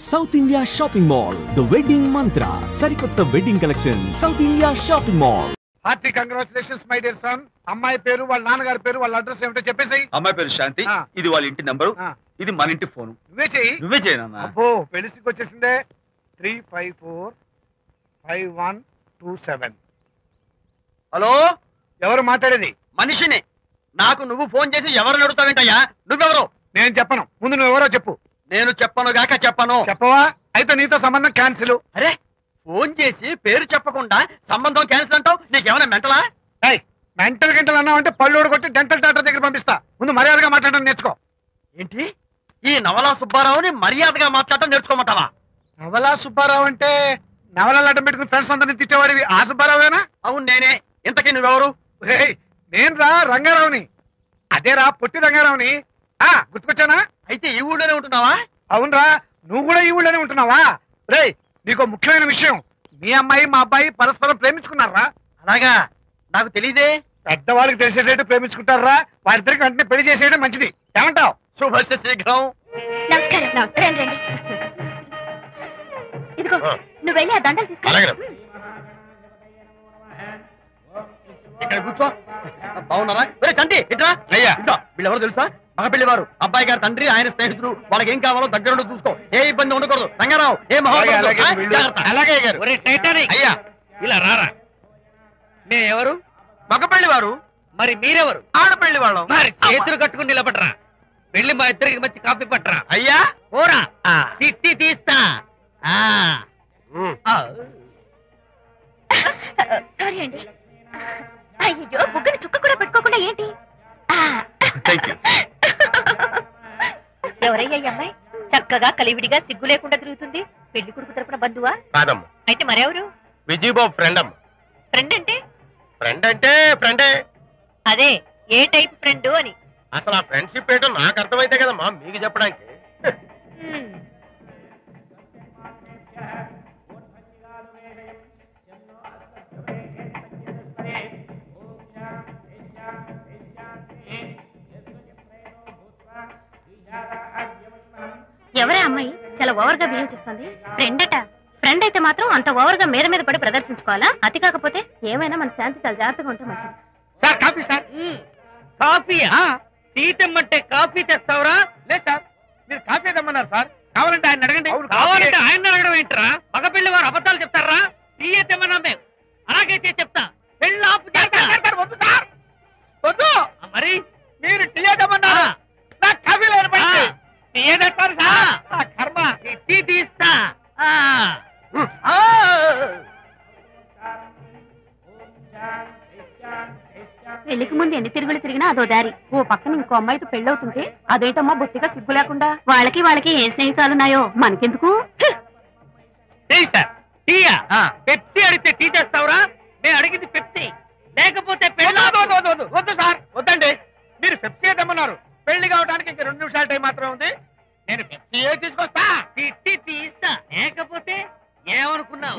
South India shopping mall the wedding మంత్ర సరికొత్త wedding collection south India shopping mall. Hearty congratulations my dear son. అమ్మాయి పేరు, వాళ్ళ నాన్నగారి పేరు, వాళ్ళ అడ్రస్ ఏమిటో చెప్పేసి. అమ్మాయి పేరు శాంతి, ఇది వాళ్ళ ఇంటి నంబరు, ఇది మన ఇంటి ఫోన్. నువ్వే చేయనా? అబ్బో పెళ్లికి వచ్చేసిందే. 3545127. హలో, ఎవరు మాట్లాడేది? మనిషిని. నాకు నువ్వు ఫోన్ చేసి ఎవరు అడుగుతావేంటయ్యా? నువ్వెవరు? నేను చెప్పను, ముందు నువ్వెవరో చెప్పు. నేను చెప్పను గాక చెప్పను. చెప్పవా? అయితే నీతో సంబంధం క్యాన్సిల్. అరే, ఫోన్ చేసి పేరు చెప్పకుండా సంబంధం క్యాన్సిల్ అంటావు? నీకేమైనా మెంటలా? మెంటల్ గంటలు అన్నావు అంటే పళ్ళు కొట్టి డెంటల్ డాక్టర్ దగ్గర పంపిస్తా. ముందు మర్యాదగా మాట్లాడడం నేర్చుకో. ఏంటి, ఈ నవలా సుబ్బారావుని మర్యాదగా మాట్లాడటం నేర్చుకోమంటావా? నవలా సుబ్బారావు అంటే నవలాలు అడ్డం పెట్టుకుని ఫ్రెండ్స్ అందరినీ తిట్టేవాడివి ఆ సుబ్బారావేనా? అవును నేనే. ఇంతకీ నువ్వెవరు? నేను రా రంగారావుని. అదేరా పొట్టి రంగారావుని. గుర్తుకొచ్చానా? అయితే ఈ ఊళ్ళోనే ఉంటున్నావా? అవునరా, నువ్వు కూడా ఈ ఊళ్ళోనే ఉంటున్నావా? రేయ్, నీకు ముఖ్యమైన విషయం, మీ అమ్మాయి మా అబ్బాయి పరస్పరం ప్రేమించుకున్నారా? అలాగా? నాకు తెలీదే. పెద్దవాళ్ళకి తెలిసేటట్టు ప్రేమించుకుంటారా? వారిద్దరికి వెంటనే పెళ్లి చేసేయడం మంచిది. ఏమంటావు? శుభస్య శీఘ్రం. నమస్కారం. నమస్కారం రండి. ఇదిగో నువ్వు వెళ్ళి ఆ దండలు తీసుకో. ఇక్కడ కూర్చో. బాగున్నారా? చంటి ఇట్రా. అయ్యా, వీళ్ళెవరో తెలుసా? మగ పెళ్లివారు, అబ్బాయి గారి తండ్రి, ఆయన స్నేహితుడు. వాళ్ళకి ఏం కావాలో దగ్గరుండి చూసుకో. ఏ ఇబ్బంది ఉండకూడదు. రంగారావు, ఏ అలాగే గారు. అయ్యా ఇలా రారా. ఎవరు? మగ పెళ్లివారు. మరి మీరెవరు? ఆడపెళ్లి వాళ్ళం. మరి చేతులు కట్టుకుని నిలబడరా. వెళ్ళి మా ఇద్దరికి మంచి కాఫీ పట్టరా. అయ్యా పోరా, తిట్టి తీస్తా. సారీ అండి. అయ్యో, బుగ్గని చుక్క కూడా పెట్టుకోకుండా ఏంటి? ఎవరయ్యా ఈ అమ్మాయి? చక్కగా కలివిడిగా సిగ్గు లేకుండా తిరుగుతుంది. పెళ్లి కొడుకు తరపున బంధువా? కాదమ్మా. అయితే మరెవరు? విజయబాబు ఫ్రెండ్ అమ్మా. ఫ్రెండ్ అంటే? ఫ్రెండ్ అంటే ఫ్రెండే. అదే, ఏ టైప్ ఫ్రెండ్ అని. అసలు ఆ ఫ్రెండ్షిప్ ఏంటో నాకు అర్థమైతే కదమ్మా మీకు చెప్పడానికి. ఎవరే అమ్మాయి చాలా ఓవర్ గా బిహేవ్ చేస్తుంది? ఫ్రెండ్ అట. ఫ్రెండ్ అయితే మాత్రం అంత ఓవర్ గా మీద పడి ప్రదర్శించుకోవాలా? అతి కాకపోతే ఏమైనా మన శాంతి చాలా జాగ్రత్తగా ఉంటే మంచిది. Sir coffee sir. కాఫీయా? టీ తెమ్మంటే కాఫీ తెస్తావురా? లేదు సార్, మీరు కాఫీ తెమ్మన్నారు సార్. కావాలంటే ఆయన అడగండి. కావాలంటే ఆయన అడగడం ఏంట్రా? మగ పెళ్లి వారు అబద్ధాలు చెప్తారా? టీ తెమ్మన్నా మేము అలాగే చెప్తా. పెళ్ళి ఆపు చేస్తా. వద్దు సార్, వద్దు. మరి మీరు టీ తెమ్మన్నారు, నాకు కాఫీ లేదు. టీ తెస్తారు సార్. కర్మ. టీ తీస్తా. పెళ్లికి ముందు ఎన్ని తిరుగులు తిరిగినా అదో దారి. ఓ పక్కన ఇంకో అమ్మాయితో పెళ్ళవుతుంటే అదేంటమ్మా బొత్తిగా సిగ్గు లేకుండా. వాళ్ళకి ఏం స్నేహితాలున్నాయో మనకెందుకు? పెప్సీ అడిగితే టీ చేస్తావురా? మేము అడిగింది పెప్సీ, లేకపోతే వద్దు సార్, వద్దండి. మీరు పెప్సీ తెమ్మన్నారు. పెళ్లి కావడానికి ఇంక 2 నిమిషాల టైం మాత్రమే ఉంది. నేను పెప్సీ తీసుకొస్తా. తిట్టి తీస్తా, లేకపోతే ఏమనుకున్నావు?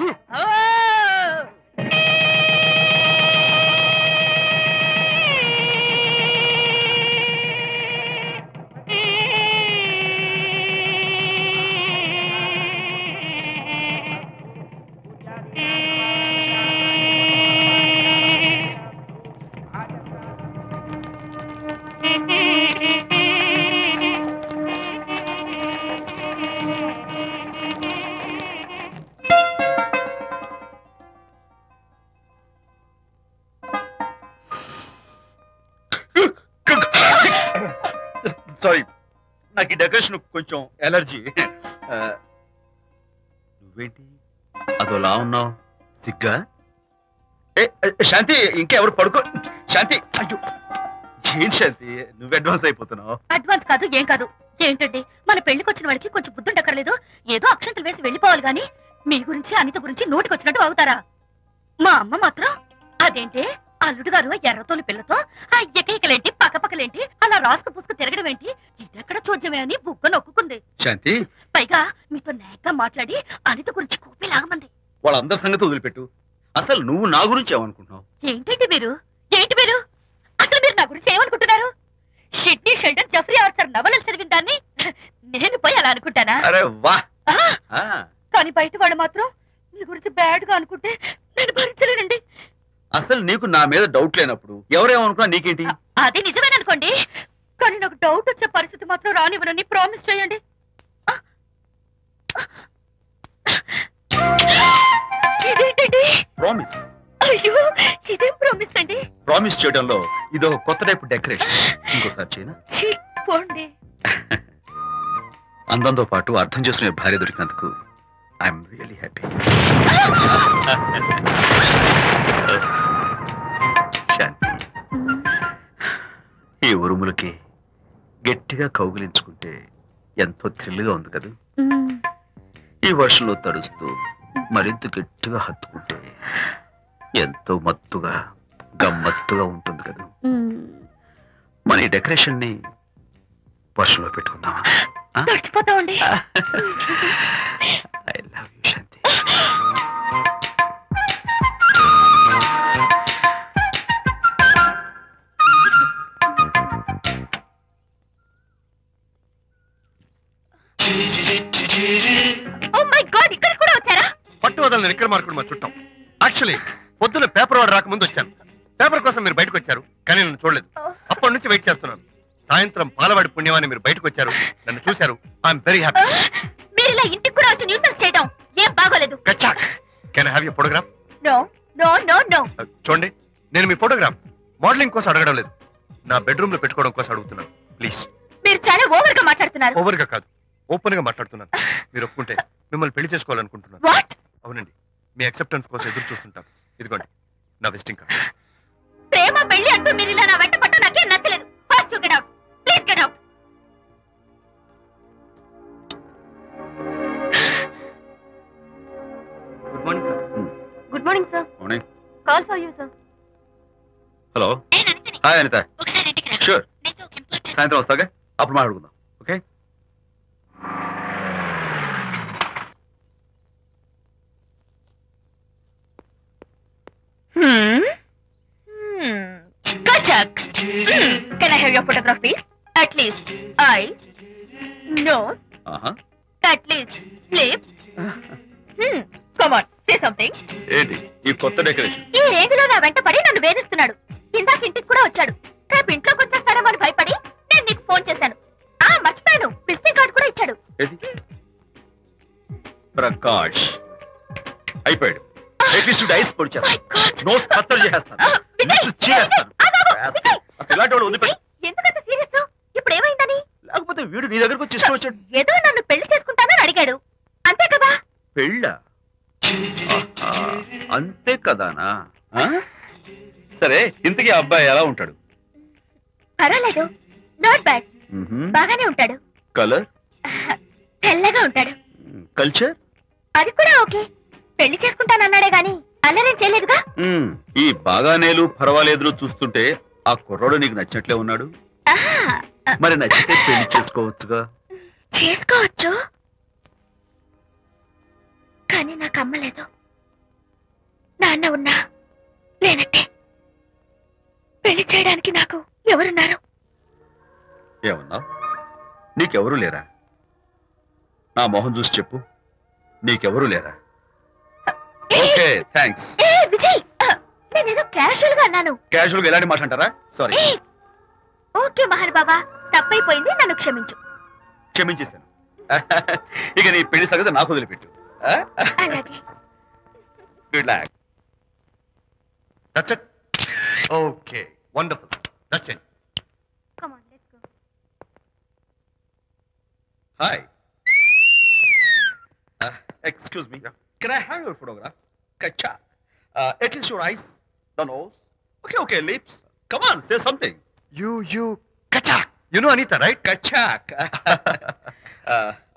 సారీ, నాకు ఈ డెకరేషన్ కొంచెం ఎలర్జీ. నువ్వేంటి అదోలా ఉన్నావు? సిగ్గా? శాంతి, ఇంకెవరు పడుకో. శాంతి, అయ్యో ఏంటి శాంతి, నువ్వు అడ్వాన్స్ అయిపోతున్నావు. అడ్వాన్స్ కాదు, ఏం కాదు. ఏంటండి, మన పెళ్లికి వచ్చిన వాళ్ళకి కొంచెం బుద్ధుండక్కర్లేదు? ఏదో అక్షంతలు వేసి వెళ్ళిపోవాలి గాని మీ గురించి అనిత గురించి నోటికొచ్చినట్టు అవుతారా? మా అమ్మ మాత్రం అదేంటి అల్లుడు గారు ఎర్రతోని పిల్లతో ఆ ఎకలేంటి పక్కపక్కలేంటి అలా రాసుకు పుసుకు తిరగడం ఏంటి, ఇదెక్కడ చూద్యమే అని బుగ్గ నొక్కుంది. శాంతి, పైగా మీతో నేగ్గా మాట్లాడి అనిత గురించి కూపి లాగమంది. వాళ్ళందరి సంగతి వదిలిపెట్టు. అసలు నువ్వు నా గురించి ఏమనుకుంటున్నావు? ఏంటండి మీరు? అసలు మీరు నా గురించి ఏమనుకుంటున్నారు? షిడ్నీ షెల్డన్ జెఫ్రీ ఆర్చర్ నవలలు చదివిన దాన్ని నేను పోయి అలా అనుకుంటానా? అరే వా, కానీ బయట వాళ్ళు మాత్రం మీ గురించి బ్యాడ్ గా అనుకుంటే నేను భరించలేనండి. అసలు నీకు నా మీద డౌట్ లేనప్పుడు ఎవరేమనుకున్నా నీకేంటి? అది నిజమేననుకోండి, కానీ నాకు డౌట్ వచ్చే పరిస్థితి మాత్రం రానివ్వనని ప్రామిస్ చేయండి. ఇదేంటండి? ప్రామిస్. అయ్యో, ఇదేం ప్రామిస్ అండి? ప్రామిస్ చేయడంలో ఇదో కొత్త టైప్ డెకరేషన్. ఇంకోసారి చేయనా? పోండి. అందంతో పాటు అర్థం చేసుకునే భార్య దొరికినందుకు ఐఎమ్ రియలీ హ్యాపీ. శాంతి, ఈ ఉరుములకి గట్టిగా కౌగిలించుకుంటే ఎంతో థ్రిల్గా ఉంది కదా. ఈ వర్షంలో తడుస్తూ మరింత గట్టిగా హత్తుకుంటే ఎంతో మత్తుగా గమ్మత్తుగా ఉంటుంది కదా. మన ఈ డెకరేషన్ ని వర్షంలో పెట్టుకుందామా? తడిచిపోతామండి. I love you Shanti. Oh my God, ఇక్కడ కూడా వచ్చారా? పట్టు వదలని విక్రమార్కుడు మా చుట్టాం. యాక్చువల్లీ పొద్దున్న పేపర్ వాడు రాకముందు వచ్చాను. పేపర్ కోసం మీరు బయటకు వచ్చారు, కానీ నన్ను చూడలేదు. అప్పటి నుంచి వెయిట్ చేస్తున్నాను. సాయంత్రం పాలవాడి పుణ్యమాన్ని మీరు బయటకు వచ్చారు, నన్ను చూశారు. I'm very happy. మీరు ఇలా ఇంటికి కూడా వచ్చి న్యూసెన్స్ చేయడం ఏం బాగోలేదు. కచ్చాక్. Can I have your photograph? No no no no. చూడండి, నేను మీ ఫోటోగ్రాఫ్ మోడలింగ్ కోసం అడగడం లేదు, నా బెడ్రూమ్ లో పెట్టుకోవడం కోసం అడుగుతున్నాను. ప్లీజ్. మీరు చాలా ఓవర్ గా మాట్లాడుతున్నారు. ఓవర్ గా కాదు, ఓపెన్ గా మాట్లాడుతున్నాను. మీరు ఒప్పుకుంటే మిమ్మల్ని పెళ్లి చేసుకోవాలనుకుంటున్నాను. వాట్? అవునండి, మీ అక్సెప్టెన్స్ కోసం ఎదురు చూస్తుంటాను. ఇదిగోండి నా విజిటింగ్ కార్డ్. ప్రేమ పెళ్లి అంటూ మీరు ఇలా నా వెంట పట్టు నాకేం నచ్చలేదు. First you get out. Please get out. Good morning sir. Good morning sir. Morning. Call for you sir. Hello. Hi Anita. ఒకసారి ఇంటికి రా. షూర్. నేను ఒక ఇంపార్టెంట్. సాయంత్రం వస్తాగా, అప్పుడు మాట్లాడుకుందాం. Okay. Kachak. Can I have your photograph, please? At least eyes, nose, at least lips. Come on, say something. ఏంటి ఈ కొత్త డెకరేషన్? ఈ రేంజ్ లో నా వెంట పడి నన్ను వేధిస్తున్నాడు. ఇందాక ఇంటికి కూడా వచ్చాడు. రేపు ఇంట్లోకి వచ్చేస్తాడేమో అని భయపడి నేను నీకు ఫోన్ చేశాను. మర్చిపోయాను, విజిటింగ్ కార్డు కూడా ఇచ్చాడు. ప్రకాష్ అయిపోయాడు. ఐస్ పొడి My God. నోట్ కత్తలు చేసేస్తాను. విజయ్, చేస్తాను. విజయ్. అసలు ఇలాంటి వాడు వదిలిపెట్టు. ఎందుకంత సీరియస్? ఇప్పుడు ఏమైందని? లేకపోతే వీడు నీ దగ్గరకు వచ్చి ఇష్టం వచ్చాడు. ఏదో నన్ను పెళ్లి చేసుకుంటానని అడిగాడు, అంతే కదా? పెళ్ళా? అంతే కదానా? సరే, ఇంతకీ ఆ అబ్బాయి ఎలా ఉంటాడు? పర్వాలేదు, నాట్ బ్యాడ్. బాగానే ఉంటాడు. కలర్? తెల్లగా ఉంటాడు. కల్చర్? అది కూడా ఓకే. పెళ్లి చేసుకుంటానన్నాడే గాని అల్లరేం చేయలేదుగా. ఈ బాగానేలు పర్వాలేదులు చూస్తుంటే ఆ కుర్రాడు నీకు నచ్చినట్లే ఉన్నాడు. మరి నచ్చితే పెళ్లి చేసుకోవచ్చుగా. చేసుకోవచ్చు, కానీ నాకు అమ్మ లేదు, నాన్న ఉన్నా లేనట్టే. పెళ్లి చేయడానికి నాకు ఎవరున్నారు? ఏమన్నా? నీకెవరూ లేరా? నా మొహం చూసి చెప్పు, నీకెవరూ లేరా? Okay, thanks. విజయ్, నేనేదో క్యాషువల్ గా అన్నాను. క్యాజువల్ గా ఎలాంటి మాట అంటారా? సారీ. ఓకే మహర్ బాబా, తప్పైపోయింది, నన్ను క్షమించు. క్షమించేశాను. ఇక నీ పెళ్లి సంగతి నాకు వదిలిపెట్టు. అలాగే. Good luck. That's it? Okay, wonderful. That's it. Come on, let's go. Hi. Excuse me. Can I have your photograph? Kacha. At least your eyes, the nose. Okay, lips. Come on, say something. You, Kachak. You know Anita, right? Kachak.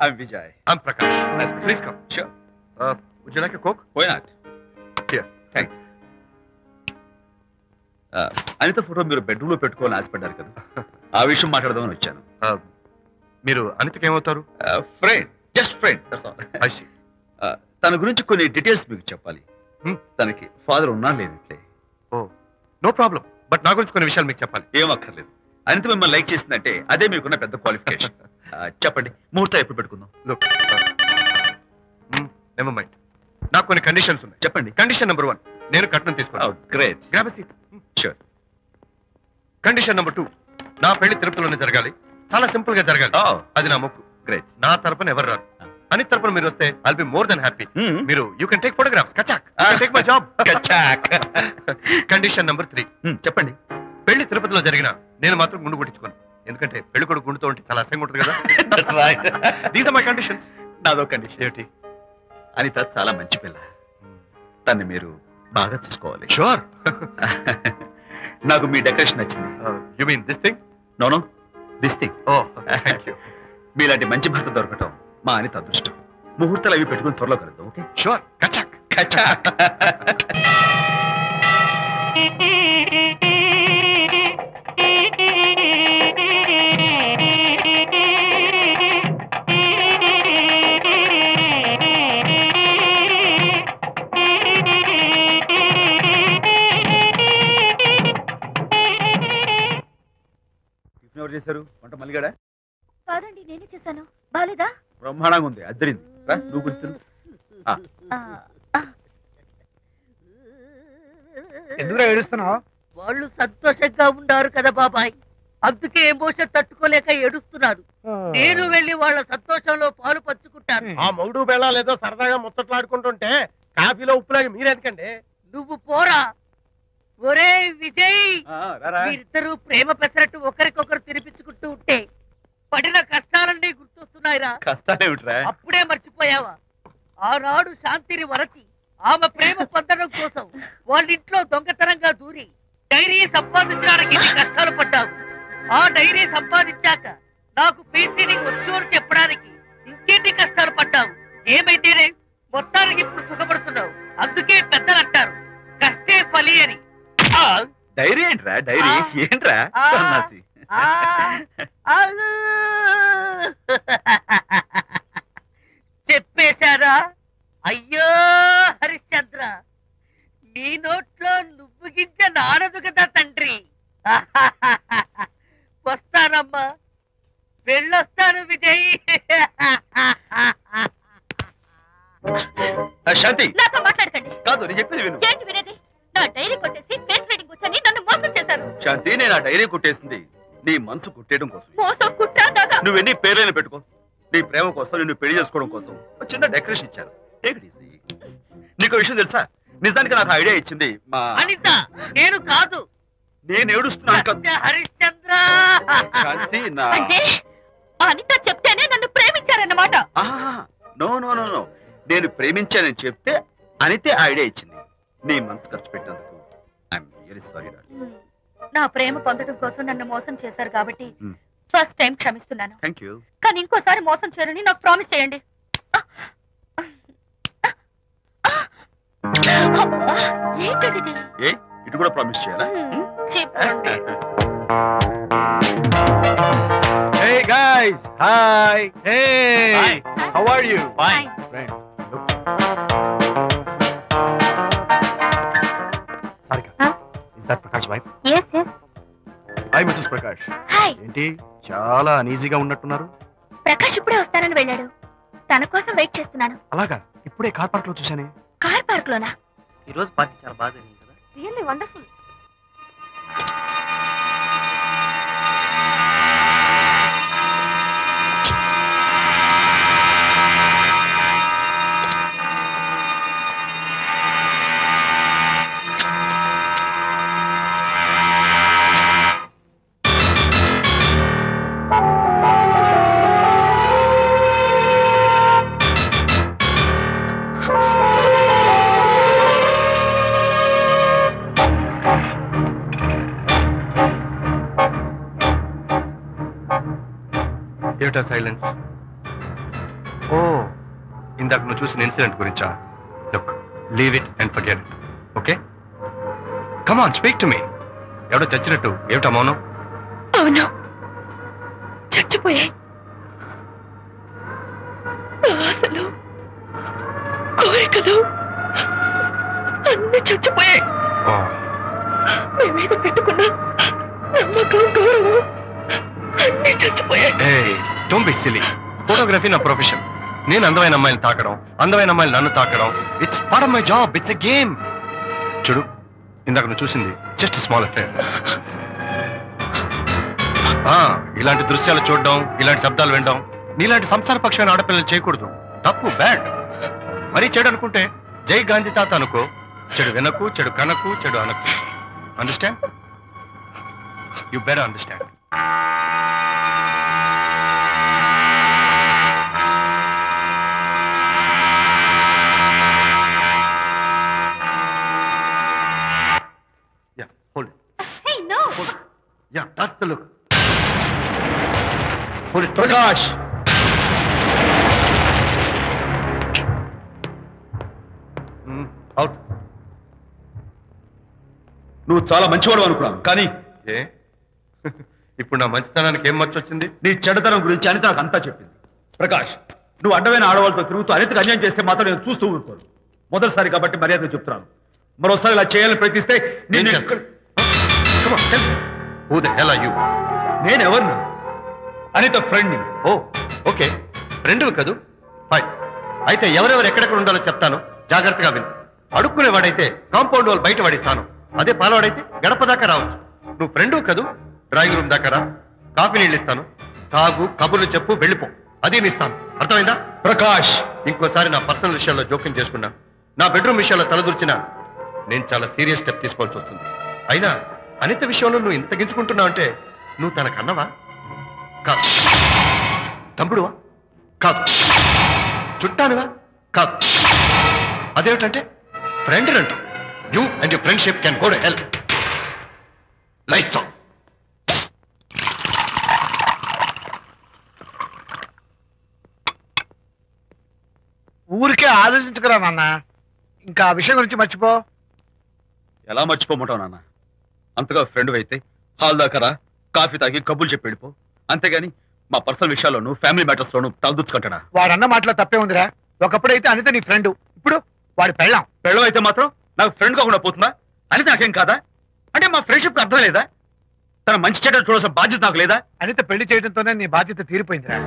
I'm Vijay. I'm Prakash. Nice to meet you. Please come. Sure. Would you like a Coke? Why not? Here. Thanks. Anita photo మీరు bedroom లో పెట్టుకోవాలని ఆశపడ్డారు కదా, ఆ విషయం మాట్లాడదామని వచ్చాను. మీరు అనితకి ఏమవుతారు? Friend, just friend. తన గురించి కొన్ని డీటెయిల్స్ మీకు చెప్పాలి. తనకి ఫాదర్ ఉన్నా లేనట్లే. ఓ, నో ప్రాబ్లం. బట్ నా గురించి కొన్ని విషయాలు మీకు చెప్పాలి. ఏం అక్కర్లేదు. అనిత మిమ్మల్ని లైక్ చేసిందంటే అదే మీకున్న పెద్ద క్వాలిఫికేషన్. చెప్పండి, ముహూర్తం ఎప్పుడు పెట్టుకుందాం? Look, never mind. నాకు కొన్ని కండిషన్స్ ఉన్నాయి. చెప్పండి. కండిషన్ నెంబర్ 1, నేను కట్నం తీసుకున్నాను. Great. Grab a seat. Sure. Condition number 2, నా పెళ్లి తిరుపతిలోనే జరగాలి. చాలా సింపుల్ గా జరగాలి. అది నా మొక్కు. గ్రేట్. నా తరపున ఎవరు రాదు. అని తరపున మీరు వస్తే I'll be more than happy. మీరు యూ కెన్ టేక్ ఫోటోగ్రాఫ్స్. కచాక్. Take my job. కచాక్. కండిషన్ నెంబర్ 3, చెప్పండి. పెళ్లి తిరుపతిలో జరిగినా నేను మాత్రం గుండు కొట్టించుకోను. ఎందుకంటే పెళ్లి కొడుకు గుండుతో ఉంటే చాలా అసహ్యంగా ఉంటుంది కదా. These are my conditions. నాదో కండిషన్. ఏంటి? అనిత చాలా మంచి పిల్ల. తన్ని మీరు బాగా చూసుకోవాలి. షూర్. నాకు మీ డెకరేషన్ నచ్చింది. You mean this thing? No this thing. Oh thank you. మీలాంటి మంచి భర్త దొరకటం మా అనిత అదృష్టం. ముహూర్తాలు అవి పెట్టుకుని త్వరలో కలుద్దాం. ఓకే? షూర్. కచాక్. కచాక్. ఎవరు చేశారు వంట? మల్లిగాడా? కాదండి, నేనే చేశాను. బాలేదా? బ్రహ్మాండంగా ఉంది. అద్దరింది. నువ్వు గుర్తు. ఎందుకు ఏడుస్తున్నావు? వాళ్ళు సంతోషంగా ఉన్నారు కదా బాబాయ్, అందుకే ఎమోషన్ తట్టుకోలేక ఏడుస్తున్నారు. నేను వెళ్ళి వాళ్ళ సంతోషంలో పాలు పంచుకుంటాను. ఆ మౌడు బెళ్ళాలేదో సరదాగా ముచ్చట్లాడుకుంటుంటే కాఫీలో ఉప్పులాగా మీరెందుకండి? నువ్వు పోరా. ఒరే విజయ్, మీరిద్దరూ ప్రేమ పెసరట్టు ఒకరికొకరు తినిపించుకుంటూ ఉంటే పడిన కష్టాలన్నీ గుర్తొస్తున్నాయిరా. కష్టాలేమిట్రా? అప్పుడే మర్చిపోయావా? ఆనాడు శాంతిని వరచి ఆమె ప్రేమ పొందడం కోసం వాళ్ళింట్లో దొంగతనంగా దూరి డైరీ సంపాదించడానికి ఎన్ని కష్టాలు పడ్డావు. ఆ డైరీ సంపాదించాక నాకు పెయింటింగ్ వచ్చు అని చెప్పడానికి ఇంకెన్ని కష్టాలు పడ్డావు. ఏమైతేనే మొత్తానికి ఇప్పుడు సుఖపడుతున్నావు. అందుకే పెద్దలు అంటారు కష్టే ఫలి అని. డైరీ ఏంట్రా? డైరీ ఏంట్రా? చెప్పేశారా? అయ్యో హరిశ్చంద్ర, నీ నోట్లో నువ్వు గింజ నానదు కదా తండ్రి. వస్తానమ్మా, వెళ్ళొస్తాను విజయ్. శాంతి, నాతో మాట్లాడకండి. కాదు నేను చెప్పేది విను. ఏంటి వినేది? నా డైరీ కొట్టేసి ఫేస్ రీడింగ్ వచ్చని నన్ను మోసం చేశారు. శాంతి, నేను ఆ డైరీ కుట్టేసింది నీ మనసు కుట్టేయడం కోసం. మోసం కుట్రా దాదా? నువ్వెన్ని పేర్లైనా పెట్టుకో, నీ ప్రేమ కోసం, నిన్ను పెళ్లి చేసుకోవడం కోసం ఒక చిన్న డెకరేషన్ ఇచ్చాను. Take it easy. నీకు విషయం తెలుసా? నిజానికి నాకు ఐడియా ఇచ్చింది మా అనిత. నేను కాదు. నేను ఏడుస్తున్నాను కదా హరిశ్చంద్ర. శాంతి, నా అంటే అనిత చెప్తేనే నన్ను ప్రేమించారన్నమాట. నో నో నో నో నేను ప్రేమించానని చెప్తే అనితే ఐడియా ఇచ్చింది. నీ మనసు ఖర్చు పెట్టినందుకు ఐఎమ్ వెరీ సారీ. నా ప్రేమ పొందడం కోసం నన్ను మోసం చేశారు కాబట్టి ఫస్ట్ టైం క్షమిస్తున్నాను. Thank you. కానీ ఇంకోసారి మోసం చేయరని నాకు ప్రామిస్ చేయండి. ఏంటది? ఏ ఇటు కూడా ప్రామిస్ చేయాలా? చెప్పండి. Hey guys, hi. Hey, Hi. how are you? Fine. Friends, look. Sarika, Huh? is that Prakash wife? Yes, yes. Hi, Mrs. Prakash. Hi. ఏంటి చాలా అనీజీగా ఉన్నట్టున్నారు? ప్రకాష్ ఇప్పుడే వస్తానని వెళ్ళాడు. తన కోసం వెయిట్ చేస్తున్నాను. అలాగా? ఇప్పుడే కార్ పార్క్ లో చూశానే. కార్ పార్క్ లోనా? ఈ రోజు పార్టీ చాలా బాగా జరిగింది కదా. Really wonderful. ఏమిటా సైలెన్స్? ఓ, ఇందాక నువ్వు చూసిన ఇన్సిడెంట్ గురించా? Look, leave it and forget it. Okay, come on, speak to me. ఎవడో చచ్చినట్టు ఏమిటా మౌనం? అవును, చచ్చిపోయాయి. ఆశలు, కోరికలు అన్ని చచ్చిపోయాయి. మీ మీద పెట్టుకున్న నమ్మకం, గౌరవం అన్ని చచ్చిపోయాయి. Don't be silly. ఫోటోగ్రఫీ నా ప్రొఫెషన్. నేను అందమైన అమ్మాయిని తాకడం, అందమైన అమ్మాయిలు నన్ను తాకడం, it's part of my job, it's a game. చూడు, ఇందాక నువ్వు చూసింది జస్ట్ స్మాల్ అఫేర్. ఇలాంటి దృశ్యాలు చూడడం, ఇలాంటి శబ్దాలు వినడం నీలాంటి సంసారపక్షమైన ఆడపిల్లలు చేయకూడదు. తప్పు, బ్యాడ్. మరీ చెడు అనుకుంటే జై గాంధీ తాత అనుకో. చెడు వినకు, చెడు కనకు, చెడు అనకు. Understand? You better understand. Yeah, hold it. Hey, no! Hold it. Yeah, that's the look. Hold it. Prakash, Out. నువ్వు చాలా మంచివాడు అనుకున్నాను, కానీ ఏ ఇప్పుడు నా మంచితనానికి ఏం మర్చొచ్చింది? నీ చెడుతనం గురించి అనిత నాకు అంతా చెప్పింది. ప్రకాష్, నువ్వు అడ్డమైన ఆడవాళ్ళతో తిరుగుతూ అనితకు అన్యాయం చేస్తే మాత్రం నేను చూస్తూ ఊరుకోను. మొదటిసారి కాబట్టి మర్యాద చెప్తున్నాను. మరోసారి ఇలా చేయాలని ప్రయత్నిస్తే ఏం చేస్తావు? Come on, tell me. Who the hell are you? నేనెవరిని? అనిత ఫ్రెండ్ని. ఓ, ఓకే, ఫ్రెండ్ కదూ. ఫైన్. అయితే ఎవరెవరు ఎక్కడెక్కడ ఉండాలో చెప్తాను, జాగ్రత్తగా విను. అడుక్కునేవాడైతే కాంపౌండ్ వాళ్ళు బయట పడిస్తాను. అదే పాలవాడైతే గడప దాకా రావచ్చు. నువ్వు ఫ్రెండు కదూ, డ్రాయింగ్ రూమ్ దాకా రా. కాఫీ నీళ్ళు ఇస్తాను, తాగు, కబుర్లు చెప్పు, వెళ్ళిపో. అదేమి ఇస్తాను, అర్థమైందా? ప్రకాష్, ఇంకోసారి నా పర్సనల్ విషయాల్లో జోక్యం చేసుకున్నా, నా బెడ్రూమ్ విషయాల్లో తలదూర్చినా నేను చాలా సీరియస్ స్టెప్ తీసుకోవాల్సి వస్తుంది. అయినా అనిత విషయంలో నువ్వు ఇంత గించుకుంటున్నావు అంటే నువ్వు తనకన్నవా? కాదు. తమ్ముడువా? కాదు. చుట్టానువా? కాదు. అదేమిటంటే ఫ్రెండ్ అంట. You and your friendship can go to hell. Lights on. ఊరికే ఆలోచించుకురా నాన్న, ఇంకా ఆ విషయం గురించి మర్చిపో. ఎలా మర్చిపోమంటావు నాన్న? అంతగా ఫ్రెండ్ అయితే హాల్ దాకా రా, కాఫీ తాగి కబుర్లు చెప్పి వెళ్ళిపో. అంతేగాని మా పర్సనల్ విషయాల్లోనూ ఫ్యామిలీ మ్యాటర్స్ లోనూ తలదూర్చుకుంటాడా? వాడన్న మాటలో తప్పే ఉందిరా. ఒకప్పుడైతే అనిత నీ ఫ్రెండ్, ఇప్పుడు వాడి పెళ్ళాం. పెళ్ళం అయితే మాత్రం నాకు ఫ్రెండ్ కాకుండా పోతుందా? అని నాకేం కాదా? అంటే మా ఫ్రెండ్షిప్ అర్థం లేదా? తన మంచి చెడ్డ చూడాల్సిన బాధ్యత నాకు లేదా? అనిత పెళ్లి చేయడంతోనే నీ బాధ్యత తీరిపోయిందిరా.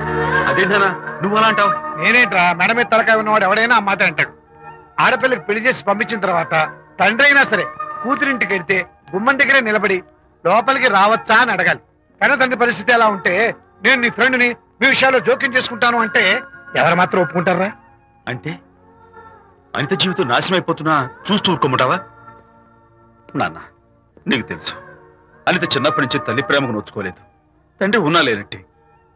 అదేంటనా నువ్వు అలా అంటావు? నేనేంట్రా, మెడ మీద తలకాయ ఉన్నవాడు ఎవడైనా ఆ మాట అంటాడు. ఆడపిల్లకి పెళ్లి చేసి పంపించిన తర్వాత తండ్రి అయినా సరే కూతురింటికి వెళ్తే గుమ్మం దగ్గరే నిలబడి లోపలికి రావచ్చా అని అడగాలి. కానీ తండ్రి పరిస్థితి ఎలా ఉంటే నేను నీ ఫ్రెండ్ని మీ విషయాల్లో జోక్యం చేసుకుంటాను అంటే ఎవరు మాత్రం ఒప్పుకుంటారా? అంటే అనిత జీవితం నాశనం అయిపోతున్నా చూస్తూ ఊరుకోమంటావా? నాన్న, నీకు తెలుసు అనిత చిన్నప్పటి నుంచి తల్లి ప్రేమకు నోచుకోలేదు. తండ్రి ఉన్నా లేనట్టే.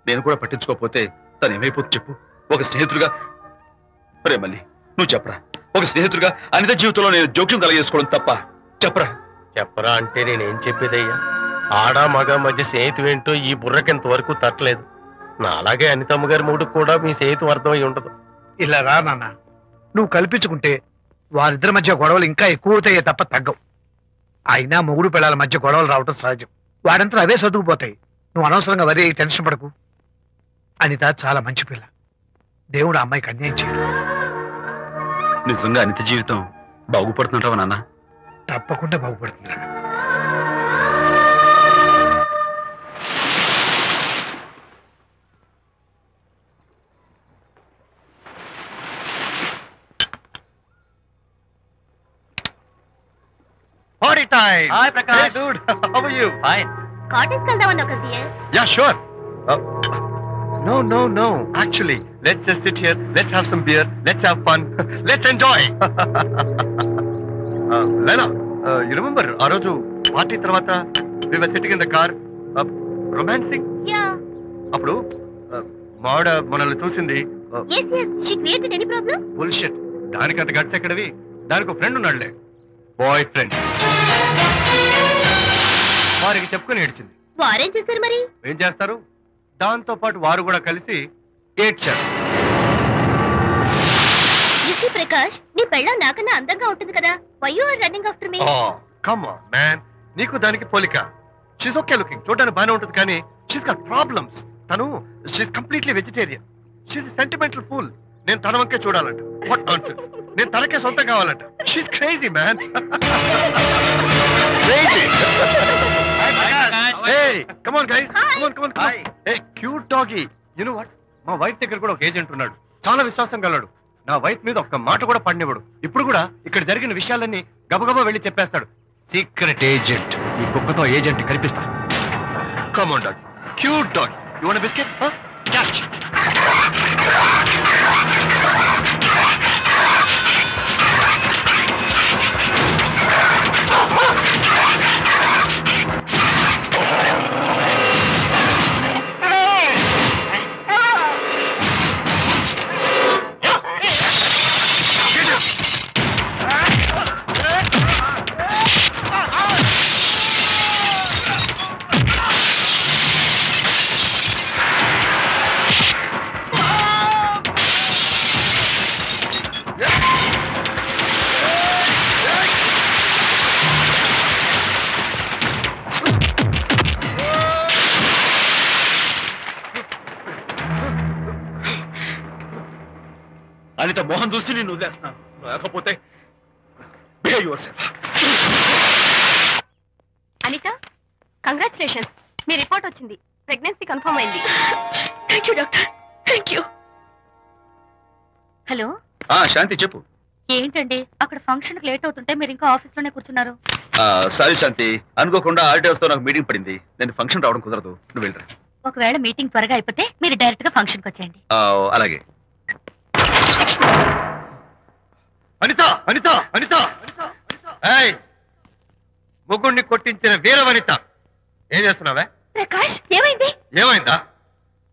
నేను కూడా పట్టించుకోకపోతే తను ఏమైపోతుంది చెప్పు? ఒక స్నేహితుడిగా ప్రేమల్ని నువ్వు చెప్పరా? ఒక స్నేహితుడిగా అనిత జీవితంలో నేను జోక్యం కలగజేసుకోవడం తప్ప? చెప్పరా? చెప్పరా అంటే నేనేం చెప్పేదయ్యా? ఆడ మగ మధ్య స్నేహితు ఏంటో ఈ బుర్రకింత వరకు తట్టలేదు. నా అలాగే అనితమ్మ గారి మూడు కూడా మీ స్నేహితు అర్థం అయి ఉండదు. ఇలా రా నాన్న, నువ్వు కల్పించుకుంటే వారిద్దరి మధ్య గొడవలు ఇంకా ఎక్కువ అవుతాయే తప్ప తగ్గవు. అయినా మొగుడు పిల్లల మధ్య గొడవలు రావటం సహజం. వాడంతా అవే సర్దుకుపోతాయి. నువ్వు అనవసరంగా వరి టెన్షన్ పడకు. అనిత చాలా మంచి పిల్ల. దేవుడు అమ్మాయికి అన్యాయం చేయడు. నిజంగా అనిత జీవితం బాగుపడుతుంటావా నాన్న? తప్పకుండా బాగుపడుతుందిరా. Party time. Hi, Prakash. Hey, dude. How are you? Fine. Cottage వెళ్దామని ఒక dear. Yeah, sure. No. Actually, let's just sit here. Let's have some beer. Let's have fun. Let's enjoy. Lena, you remember ఆ రోజు party తర్వాత we were sitting in the car, romancing? Yeah. అప్పుడు మావిడ మనల్ని చూసింది. yes she created any problem? Bullshit. దానికంత guts ఎక్కడవి? దానికి ఒక ఫ్రెండ్ ఉన్నాడులే, బాయ్ ఫ్రెండ్. వారికి చెప్పుకొని ఏడ్చింది. వారేం చేశారు మరి? ఏం చేస్తారు? దాంతో పాటు వారు కూడా కలిసి ఏడ్చారు. యూసీ ప్రకాష్, నీ పెళ్ళం నాకన్నా అందంగా ఉంటుంది కదా. Why you are running after me? Come on man, నీకు దానికి పోలిక. షీస్ ఓకే లుకింగ్, చూడడానికి బాగానే ఉంటుంది, కానీ షీస్ గాట్ ప్రాబ్లమ్స్. తను she's completely vegetarian. She's sentimental pool. నేను తన వంకే చూడాలంట. What nonsense. నేను తనకే సొంతం కావాలంట. She's crazy man. Crazy. Hey, come on guys. Come on. Hey, cute doggy. You know what? మా వైఫ్ దగ్గర కూడా ఒక ఏజెంట్ ఉన్నాడు. చాలా విశ్వాసం గలడు. నా వైఫ్ మీద ఒక్క మాట కూడా పడినివ్వడు. ఇప్పుడు కూడా ఇక్కడ జరిగిన విషయాలన్నీ గబగబా వెళ్ళి చెప్పేస్తాడు. Secret agent. ఈ కుక్కతో ఏజెంట్ కనిపిస్తా. Come on dog, cute dog. You want biscuit? Catch. Anitha Mohan చూసి నేను వదిలేస్తున్నాను. లేకపోతే behave yourself. Anitha, congratulations. మీ రిపోర్ట్ వచ్చింది. ప్రెగ్నెన్సీ కన్ఫర్మ్ అయింది. Thank you doctor, thank you. Hello. Shanti చెప్పు. ఏంటండి అక్కడ ఫంక్షన్ లేట్ అవుతుంటే మీరు ఇంకా ఆఫీస్ లోనే కూర్చున్నారు? సారీ శాంతి, అనుకోకుండా ఆర్డర్స్ తో నాకు మీటింగ్ పడింది. నేను ఫంక్షన్ రావడం కుదరదు. నువ్వు వెళ్ళరా. ఒకవేళ మీటింగ్ త్వరగా అయిపోతే మీరు డైరెక్ట్ గా ఫంక్షన్ కి వచ్చేయండి. అలాగే. అనిత, అనిత, అనిత, ఏయ్, ముగ్గుడిని కొట్టించిన వీర వనిత, ఏం చేస్తున్నావే? ప్రకాష్, ఏమైంది? ఏమైందా?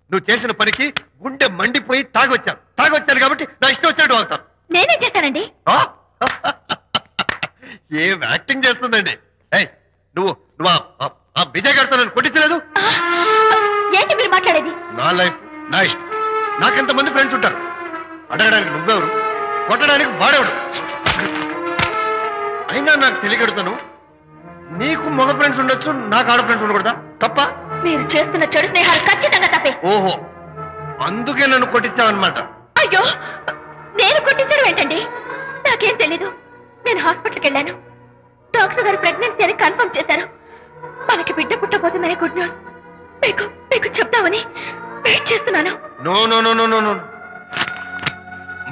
నువ్వు చేసిన పనికి గుండె మండిపోయి తాగొచ్చాను కాబట్టి నా ఇష్టం వచ్చినట్టు అవుతాను. నేనేం చేశానండి? ఏం యాక్టింగ్ చేస్తుందండి. ఏయ్, నువ్వు నువ్వు ఆ విజయ్ గారితో నన్ను కొట్టించలేదు. ఏంటి మీరు మాట్లాడేది? నా లైఫ్ నా ఇష్టం. నాకెంతమంది ఫ్రెండ్స్ ఉంటారు. అడగడానికి నువ్వెవరు, కొట్టడానికి వాడేవాడు. అయినా నాకు తెలియగడుతాను, నీకు మగ ఫ్రెండ్స్ ఉండొచ్చు, నాకు ఆడ ఫ్రెండ్స్ ఉండకూడదా? తప్ప? మీరు చేస్తున్న చెడు స్నేహాలు ఖచ్చితంగా తప్పే. ఓహో, అందుకే నన్ను కొట్టించావన్నమాట. అయ్యో, నేను కొట్టించడం ఏంటండి? నాకేం తెలీదు. నేను హాస్పిటల్కి వెళ్ళాను. డాక్టర్ గారు ప్రెగ్నెన్సీ అని కన్ఫర్మ్ చేశారు. మనకి బిడ్డ పుట్టబోతుందని గుడ్ న్యూస్ మీకు చెప్తామని వెయిట్ చేస్తున్నాను. No no no no no no,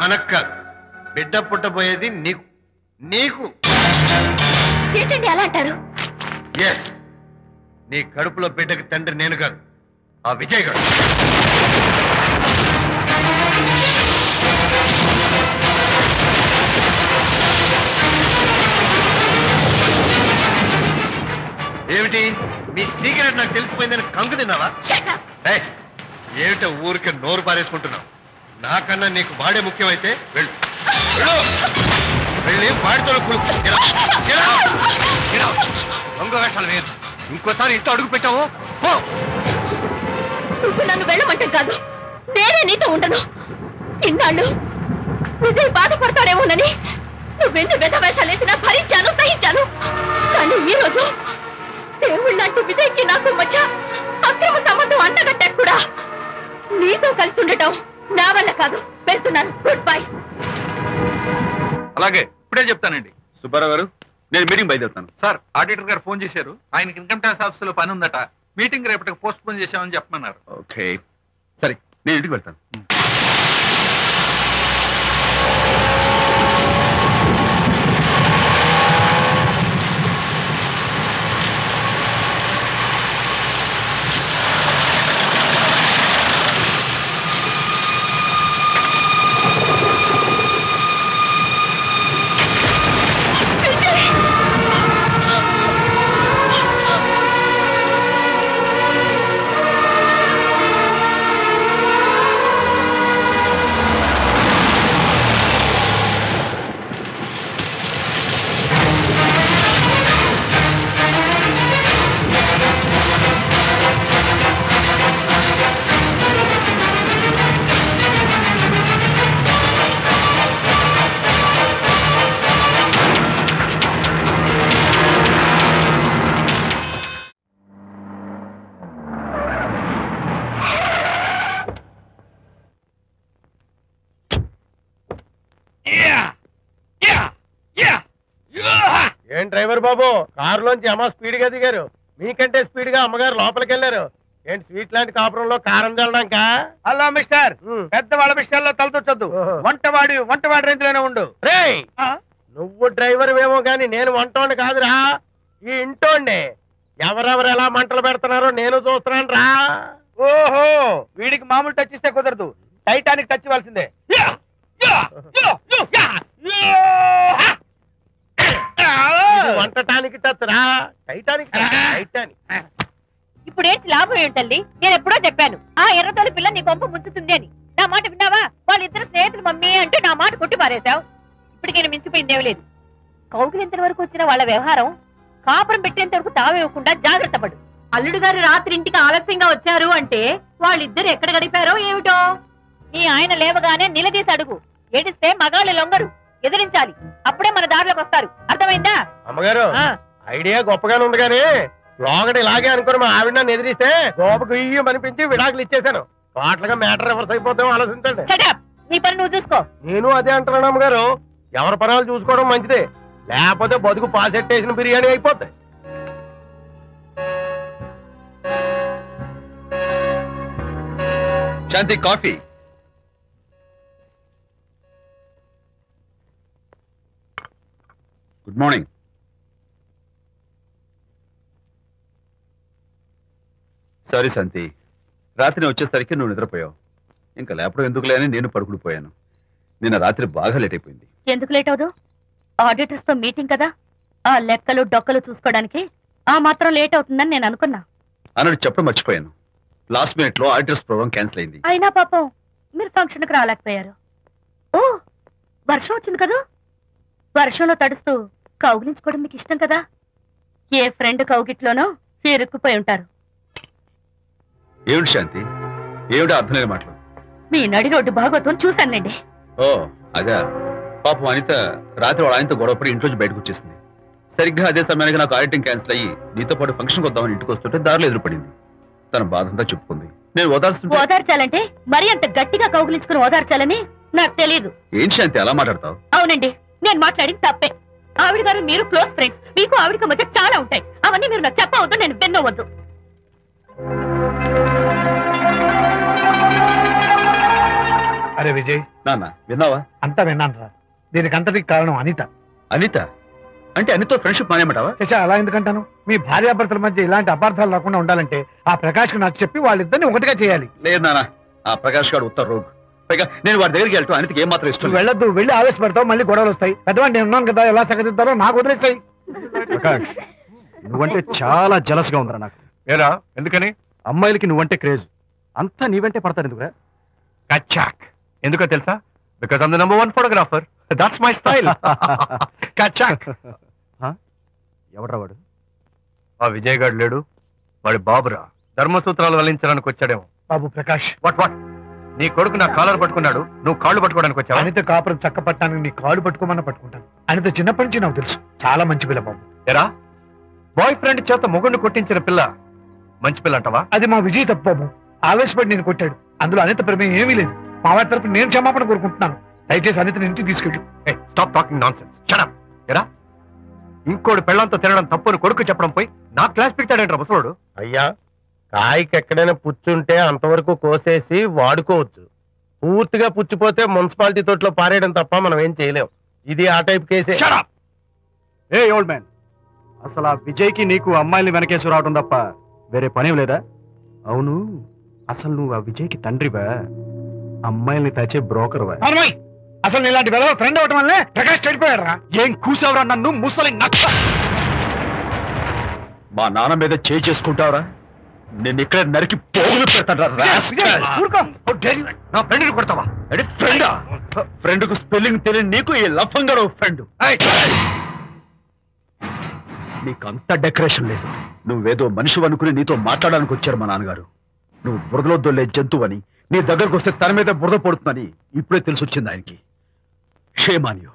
మనక్క బిడ్డ పుట్టబోయేది నీకు. నీకు ఏంటండి అలా అంటారు? ఎస్, నీ కడుపులో బిడ్డకి తండ్రి నేను కాదు, ఆ విజయ్ గారు. ఏమిటి మీ సీక్రెట్ నాకు తెలిసిపోయిందని కంకు తిన్నావా? ఏమిటో ఊరికే నోరు పారేసుకుంటున్నావు? నాకన్నా నీకు వాడే ముఖ్యమైతే వెళ్ళు, వెళ్ళి వాడితో దొంగ వేషాలు వేయదు. ఇంకోసారి ఇంట్లో అడుగు పెట్టావు నువ్వు నన్ను వెళ్ళమంటే కాదు, నేనే నీతో ఉండను. ఇన్నాళ్ళు విజయ్ బాధపడతాడేమోనని నువ్వెన్ని వెధ వేషాలు వేసినా భరించాను, సహించాను. కానీ ఈ రోజు దేవుళ్ళంటూ విజయ్కి నాకు మధ్య అక్రమ సంబంధం అంటగట్టాక కూడా నీతో కలిసి ఉండటం నా వల్ల కాదు. వెళ్తున్నాను. Good bye. అలాగే, ఇప్పుడే చెప్తానండి. సుబ్బారావు గారు, నేను మీటింగ్ బయలుదేరుతాను. సార్, ఆడిటర్ గారు ఫోన్ చేశారు. ఆయనకి ఇన్కమ్ ట్యాక్స్ ఆఫీస్ లో పని ఉందట. మీటింగ్ రేపటికి పోస్ట్ పోన్ చేశామని చెప్పమన్నారు. ఓకే, సరే, నేను ఇంటికి వెళ్తాను. ఏం డ్రైవర్ బాబు, కారులోంచి అమ్మ స్పీడ్ గా దిగారు. మీకంటే స్పీడ్ గా అమ్మగారు లోపలికి వెళ్ళారు. ఏంటి స్వీట్ లాంటి కాపురంలో కారం చల్లడాక? హలో మిస్టర్, పెద్దవాళ్ళ విషయాల్లో తలదొచ్చొద్దు. వంటవాడి రేంజ్ లోనే ఉండు. రేయ్, నువ్వు డ్రైవర్ ఏమో గాని నేను వంటోండి కాదురా, ఈ ఇంటోండి. ఎవరెవరు ఎలా మంటలు పెడుతున్నారో నేను చూస్తున్నాను రా. ఓహో, వీడికి మామూలు టచ్ ఇస్తే కుదరదు, టైటానిక్ టచ్ ఇవ్వాల్సిందే. వంటటానికి టచ్ రా, టైటానిక్ టైటానిక్. ఇప్పుడేంటి లాభం ఏంటల్లి? నేను ఎప్పుడో చెప్పాను ఆ ఎర్రతోలి పిల్ల నీ కొంప ముంచుతుంది అని. నా మాట విన్నావా? వాళ్ళిద్దరు స్నేహితులు మమ్మీ అంటే నా మాట కొట్టి పారేశావు. ఇప్పటికైనా మించిపోయిందేమీ లేదు. కౌగిలింత వరకు వచ్చిన వాళ్ళ వ్యవహారం కాపురం పెట్టేంత వరకు తావేవ్వకుండా జాగ్రత్త పడు. అల్లుడు గారు రాత్రి ఇంటికి ఆలస్యంగా వచ్చారు అంటే వాళ్ళిద్దరు ఎక్కడ గడిపారో ఏమిటో. మీ ఆయన లేవగానే నిలదీసి అడుగు. ఏడిస్తే మగాళ్ళు లొంగరు, ఎదిరించాలి. అప్పుడే మన దారిలోకి వస్తారు. అర్థమైందా? అమ్మగారు, ఐడియా గొప్పగానే ఉంది కానీ లోగడ ఇలాగే అనుకుని మా ఆవిడ నన్ను ఎదిరిస్తే గోపకు ఇయ్యం అనిపించి విడాకులు ఇచ్చేశాను. పాటలుగా మ్యాటర్ రివర్స్ అయిపోతాం, ఆలోచించండి. నీ పని నువ్వు చూసుకో. నేను అదే అంటున్నాను అమ్మగారు, ఎవరి పనాలు చూసుకోవడం మంచిదే, లేకపోతే బతుకు పాసెట్టేసిన బిర్యానీ అయిపోతాయి. శాంతి, కాఫీ. Good morning. సారీ శాంతి, రాత్రి వచ్చేసరికి నువ్వు నిద్రపోయావు. ఇంకా లేపడం ఎందుకులే అని నేను పడుకుడిపోయాను. నిన్న రాత్రి బాగా లేట్ అయిపోయింది. ఎందుకు లేట్ అవదు? ఆడిటర్స్ తో మీటింగ్ కదా, ఆ లెక్కలు డొక్కలు చూసుకోవడానికి ఆ మాత్రం లేట్ అవుతుందని నేను అనుకున్నా. అన్నట్టు చెప్పడం మర్చిపోయాను, లాస్ట్ మినిట్ లో ఆడిటర్స్ ప్రోగ్రామ్ క్యాన్సిల్ అయింది. అయినా పాపం మీరు ఫంక్షన్ కి రాలేకపోయారు. ఓ, వర్షం వచ్చింది కదా, వర్షంలో తడుస్తూ కౌగిలించుకోవడం మీకు ఇష్టం కదా. ఏ ఫ్రెండ్ కౌగిట్లోనో ఇరుక్కుపోయి ఉంటారు. ఏమిటి శాంతి, ఏమిటి అర్థం లేని మాటలు? మీ నడి రోడ్డు భాగవతం చూశానులేండి. ఓ అదే, పాపం అనిత రాత్రి వాళ్ళ ఆయనతో గొడవపడి ఇంట్లోంచి బయటకు వచ్చేసింది. సరిగ్గా అదే సమయానికి నాకు ఆడిటింగ్ క్యాన్సిల్ అయ్యి నీతో పాటు ఫంక్షన్కి వద్దామని ఇంటికి వస్తుంటే దారిలో ఎదురుపడింది. తన బాధంతా చెప్పుకుంది. నేను ఓదార్చాలంటే మరీ అంత గట్టిగా కౌగిలించుకుని ఓదార్చాలని నాకు తెలియదు. ఏం శాంతి అలా మాట్లాడతావు? అవునండి, నేను మాట్లాడింది తప్పే. ఆవిడ గారు మీరు క్లోజ్ ఫ్రెండ్స్, మీకు ఆవిడకి మధ్య చాలా ఉంటాయి. అవన్నీ మీరు నాకు చెప్పవద్దు, నేను విన్నవద్దు. అరే విజయ్, నాన్న విన్నావా? అంతా విన్నాను రా. దీనికి అంతటికి కారణం అనిత. అనిత అంటే అనితో ఫ్రెండ్షిప్ మానేమంటావా? శశా, అలా ఎందుకంటాను? మీ భార్యాభర్తల మధ్య ఇలాంటి అపార్థాలు రాకుండా ఉండాలంటే ఆ ప్రకాష్ కు నాకు చెప్పి వాళ్ళిద్దరిని ఒకటిగా చేయాలి. లేదు నాన్న, ఆ ప్రకాష్ గారు ఉత్తర రోగ్. పైగా నేను వాడి దగ్గరికి వెళ్తాను, అనితకి ఏం మాత్రం ఇష్టం. వెళ్ళొద్దు, వెళ్ళి ఆవేశపడతావు, మళ్ళీ గొడవలు వస్తాయి. పెద్దవాడిని నేను ఉన్నాను కదా, ఎలా సగదిద్దారో నాకు వదిలేస్తాయి. ప్రకాష్, నువ్వంటే చాలా జలస్ గా ఉందిరా నాకు. ఏరా, ఎందుకని? అమ్మాయిలకి నువ్వంటే క్రేజ్, అంతా నీవంటే పడతారు ఎందుకురా? కచాక్. ఎందుకో తెలుసా? Because I'm the number 1 photographer. That's my style. కచాక్. ఎవడ్రా వాడు? ఆ విజయ్ గారు లేడు, వాడి బాబురా. ధర్మసూత్రాలు వల్లించడానికి వచ్చాడేమో. బాబు ప్రకాష్, వాట్ నీ కొడుకు నా కాలర్ పట్టుకున్నాడు, నువ్వు కాళ్ళు పట్టుకోవడానికి వచ్చావు. అనిత కాపురం చక్క పట్టడానికి నీ కాళ్ళు పట్టుకోమన్నా పట్టుకుంటాను. అనిత చిన్నప్పటి నుంచి నాకు తెలుసు, చాలా మంచి పిల్ల బాబు. ఎరా, బాయ్ ఫ్రెండ్ చేత మొగుడిని కొట్టించిన పిల్ల మంచి పిల్ల అంటావా? అది మా విజయ్ తప్పు బాబు. ఆవేశపడి నేను కొట్టాడు, అందులో అనిత ప్రమేయం ఏమీ లేదు. మా వారి తరపు నేను క్షమాపణ కోరుకుంటున్నాను. దయచేసి అనితని ఇంటికి తీసుకెళ్ళు. Stop talking nonsense. Shut up. ఎరా, ఇంకోటి పెళ్ళంతో తినడం తప్పుని కొడుకు చెప్పడం పోయి నా క్లాస్ పిక్తాడంటారు ముసలోడు. అయ్యా, కాయకి ఎక్కడైనా పుచ్చుంటే అంతవరకు కోసేసి వాడుకోవచ్చు. పూర్తిగా పుచ్చిపోతే మున్సిపాలిటీ తోటలో పారేయడం తప్ప మనం ఏం చేయలేం. ఇది ఆ టైప్ కేసే. ఏ ఓల్డ్ మ్యాన్, అసలు ఆ విజయ్కి నీకు అమ్మాయిని వెనకేసి రావడం తప్ప వేరే పనేం లేదా? అవును, అసలు నువ్వు ఆ విజయ్కి తండ్రివా, అమ్మాయిల్ని తెచ్చే బ్రోకర్వా? అసలు ఇలాంటి వెలవ ఫ్రెండ్ అవటం వల్లే ప్రకాష్ చెడిపోయాడు రా. ఏం కూసావురా నన్ను, ముసలి నక్క! మా నాన్న మీద చేసుకుంటావురా? నేను ఇక్కడ నరికి పోగులు పెడతాను. నా ఫ్రెండ్ని కొడతావా? ఫ్రెండా? ఫ్రెండ్ కు స్పెల్లింగ్ తెలియని నీకు ఈ లఫంగా ఫ్రెండ్. నీకంత డెకరేషన్ లేదు. నువ్వేదో మనిషి అనుకుని నీతో మాట్లాడడానికి వచ్చారు మా నాన్నగారు. నువ్వు బురదలో దొల్లే జంతువని, నీ దగ్గరకు వస్తే తన మీద బురద పడుతుందని ఇప్పుడే తెలిసి వచ్చింది ఆయనకి. షేమాన్యు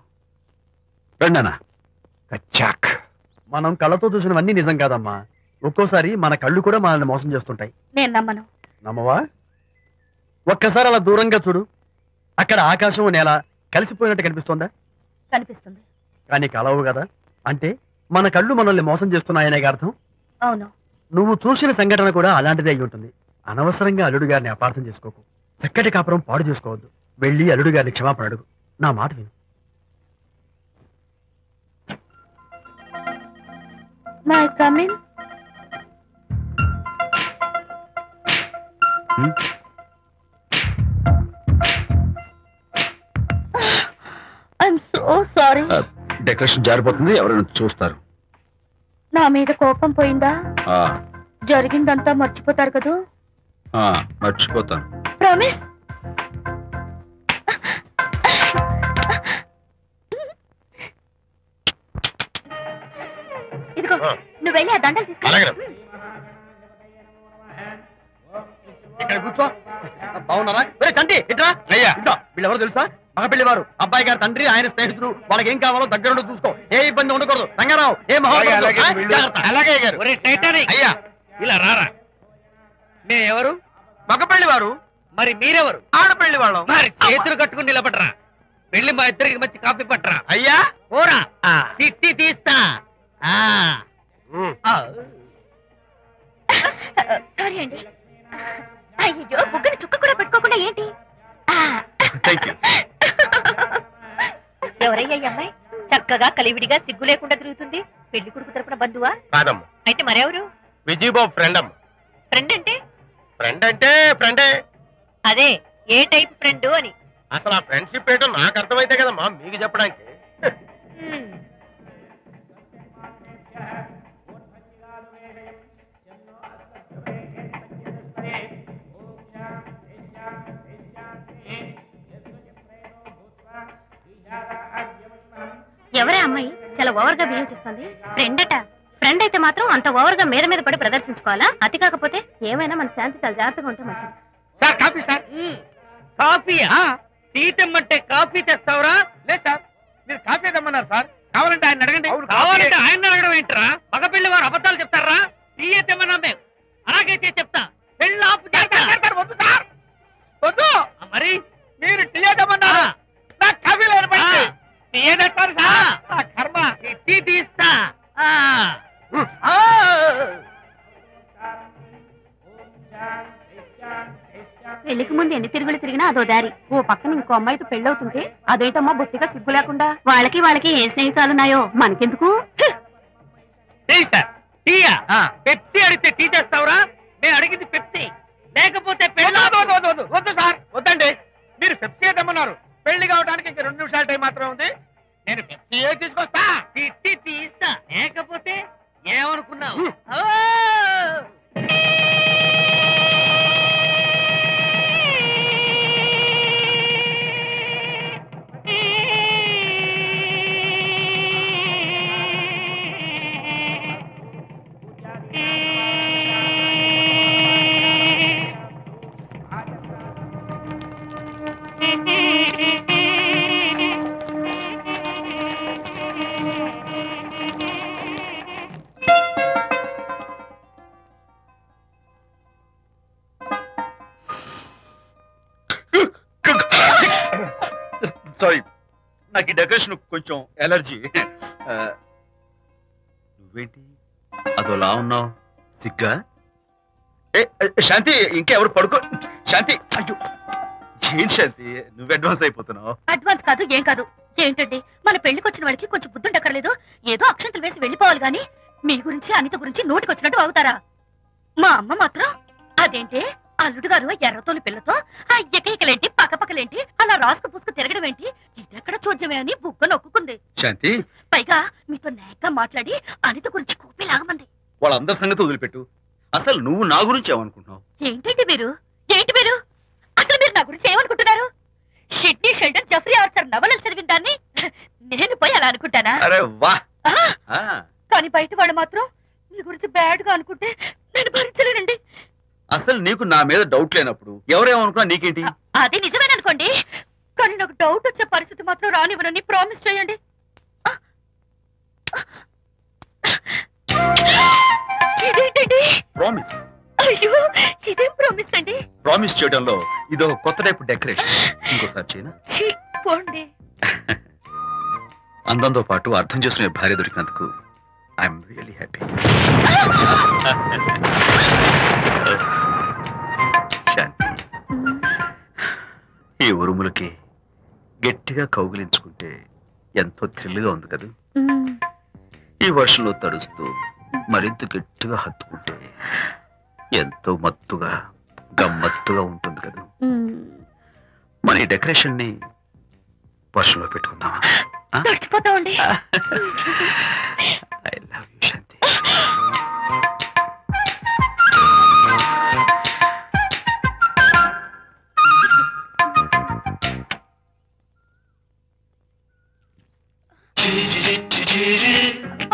రండనా. కచ్చాక్. మనం కళ్ళతో చూసినవన్నీ నిజం కాదమ్మా. ఒక్కోసారి మన కళ్ళు కూడా మనల్ని మోసం చేస్తుంటాయి. నేను నమ్మను. నమ్మవా? ఒక్కసారి అలా దూరంగా చూడు, అక్కడ ఆకాశం నేల కలిసిపోయినట్టు కనిపిస్తోందా? కనిపిస్తుంది. కానీ కలవు కదా, అంటే మన కళ్ళు మనల్ని మోసం చేస్తున్నాయనే అర్థం. అవును, నువ్వు చూసిన సంఘటన కూడా అలాంటిదే అయి ఉంటుంది. అనవసరంగా అల్లుడు గారిని అపార్థం చేసుకోకు. చక్కటి కాపురం పాడు చేసుకోవద్దు. వెళ్ళి అల్లుడు గారిని క్షమాపణ అడుగు. నా మాట విను. May come in. I'm so sorry. Decoration జారిపోతుంది, ఎవరైనా చూస్తారు. నా మీద కోపం పోయిందా? ఆ, జరిగిందంతా మర్చిపోతారు కదూ? ఆ, మర్చిపోతాను. ప్రామిస్. ఇదిగో నువ్వు వెళ్ళి ఆ దండలు తీసుకు. ఇక్కడ కూర్చో. బాగున్నారా? చంటి ఇట్రా. అయ్యా వీళ్ళెవరో తెలుసా? మగ పెళ్లి వారు, అబ్బాయి గారి తండ్రి, ఆయన స్నేహితులు. వాళ్ళకి ఏం కావాలో దగ్గర చూసుకో. ఏ ఇబ్బంది ఉండకూడదు. రంగారావు ఏ అలాగే గారు. ఒరే టైటానిక్, అయ్యా ఇలా రారా. ఎవరు? మగపల్లి వారు. మరి మీరెవరు? ఆడపల్లి వాళ్ళం. మరి చేతులు కట్టుకుని నిలబడరా. వెళ్ళి మా ఇద్దరికి మంచి కాఫీ పట్టరా. అయ్యా ఓరా తిట్టి తీస్తా. సారీ అండి. అయ్యో బుగ్గని చుక్క కూడా పెట్టుకోకుండా ఏంటి? ఎవరయ్యా ఈ అమ్మాయి? చక్కగా కలివిడిగా సిగ్గు లేకుండా తిరుగుతుంది. పెళ్లి కొడుకు తరపున బంధువా? కాదమ్మా. అయితే మరెవరు? విజయబాబు ఫ్రెండ్ అమ్మ. ఫ్రెండ్ అంటే? ఫ్రెండ్ అంటే ఫ్రెండే. అదే ఏ టైప్ ఫ్రెండ్ అని. అసలు ఆ ఫ్రెండ్షిప్ ఏంటో నాకు అర్థమైతే కదమ్మా మీకు చెప్పడానికి. ఎవరే అమ్మాయి చాలా ఓవర్ గా బిహేవ్ చేస్తుంది? ఫ్రెండ్ అట. ఫ్రెండ్ అయితే మాత్రం అంత ఓవర్ గా మీద మీద పడి ప్రదర్శించుకోవాలా? అతి కాకపోతే ఏమైనా మన శాంతి చాలా జాగ్రత్తగా ఉంటే మంచిది. Sir coffee sir. కాఫీయా? టీ తెమ్మంటే కాఫీ తెస్తావురా? లేదు సార్, మీరు కాఫీ తెమ్మన్నారు సార్. కావాలంటే ఆయన అడగండి. కావాలంటే ఆయన అడగడం ఏంట్రా? మగ పెళ్లి వారు అబద్ధాలు చెప్తారా? టీ తెమ్మన్నా మేము అలాగైతే చెప్తా. పెళ్ళి ఆపు చేస్తా. వద్దు సార్, వద్దు. మరి మీరు టీ తెమ్మన్నారు, నాకు కాఫీ లేదు. టీ తెస్తారు సార్. కర్మ. టీ తీస్తా. పెళ్లికి ముందు ఎన్ని తిరుగులు తిరిగినా అదో దారి. ఓ పక్కన ఇంకో అమ్మాయితో పెళ్ళవుతుంటే అదేంటమ్మా బొత్తిగా సిగ్గు లేకుండా. వాళ్ళకి ఏ స్నేహితాలున్నాయో మనకెందుకు? Tea sir. టీయా? పెప్సీ అడిగితే టీ తెస్తావురా? మేము అడిగింది పెప్సీ, లేకపోతే వద్దు సార్, వద్దండి. మీరు పెప్సీ తెమ్మన్నారు. పెళ్లి కావడానికి ఇంక 2 నిమిషాల టైం మాత్రం ఉంది. నేను పెప్సీ తీసుకొస్తా. టీ తీస్తా, లేకపోతే ఏమనుకున్నావు? సారీ, నాకు ఈ డెకరేషన్ కొంచెం ఎలర్జీ. నువ్వేంటి అదోలా ఉన్నావు? సిగ్గా? శాంతి, ఇంకెవరు పడుకో. శాంతి, అయ్యో ఏంటి శాంతి, నువ్వు అడ్వాన్స్ అయిపోతున్నావు. అడ్వాన్స్ కాదు ఏం కాదు. ఏంటండి మన పెళ్లికి వచ్చిన వాళ్ళకి కొంచెం బుద్ధుండక్కర్లేదు? ఏదో అక్షంతలు వేసి వెళ్ళిపోవాలి గాని మీ గురించి అనిత గురించి నోటికి వచ్చినట్టు అవుతారా? మా అమ్మ మాత్రం అదేంటి అల్లుడు గారు ఎర్రతోలి పిల్లతో ఆ ఎకలేంటి పక్కపక్కలేంటి అలా రాసుకు పూసుకు తిరగడం ఏంటి? ఇదెక్కడ చూద్యమే అని బుగ్గ నొక్కుంది. శాంతి, పైగా మీతో నేగ్గా మాట్లాడి అనిత గురించి కూపి లాగమంది. వాళ్ళందరి సంగతి వదిలిపెట్టు. అసలు నువ్వు నా గురించి ఏమనుకుంటున్నావు? ఏంటండి మీరు? ఏంటి మీరు అసలు మీరు నా గురించి ఏమనుకుంటున్నారు? షిడ్నీ షెల్డన్ జెఫ్రీ ఆర్చర్ నవలలు చదివిన దాన్ని నేను పోయి అలా అనుకుంటానా? అరే వా. కానీ బయట వాళ్ళు మాత్రం మీ గురించి బ్యాడ్ గా అనుకుంటే నేను భరించలేనండి. అసలు నీకు నా మీద డౌట్ లేనప్పుడు ఎవరేమనుకున్నా నీకేంటి? అది నిజమేననుకోండి, కానీ నాకు డౌట్ వచ్చే పరిస్థితి మాత్రం రానివ్వనని ప్రామిస్ చేయండి. ఇదేంటండి? ప్రామిస్? అయ్యో ఇదేం ప్రామిస్ అండి? ప్రామిస్ చేయడంలో ఇదొక కొత్త టైప్ డెకరేషన్. ఇంకోసారి చేయనా? పోండి. అందంతో పాటు అర్థం చేసుకునే భార్య దొరికినందుకు ఐఎమ్ రియలీ హ్యాపీ. శాంతి, ఈ ఉరుములకి గట్టిగా కౌగిలించుకుంటే ఎంతో థ్రిల్గా ఉంది కదా. ఈ వర్షంలో తడుస్తూ మరింత గట్టిగా హత్తుకుంటే ఎంతో మత్తుగా గమ్మత్తుగా ఉంటుంది కదా. మన ఈ డెకరేషన్ ని వర్షంలో పెట్టుకుందామా? తడిచిపోతామండి. I love you Shanti.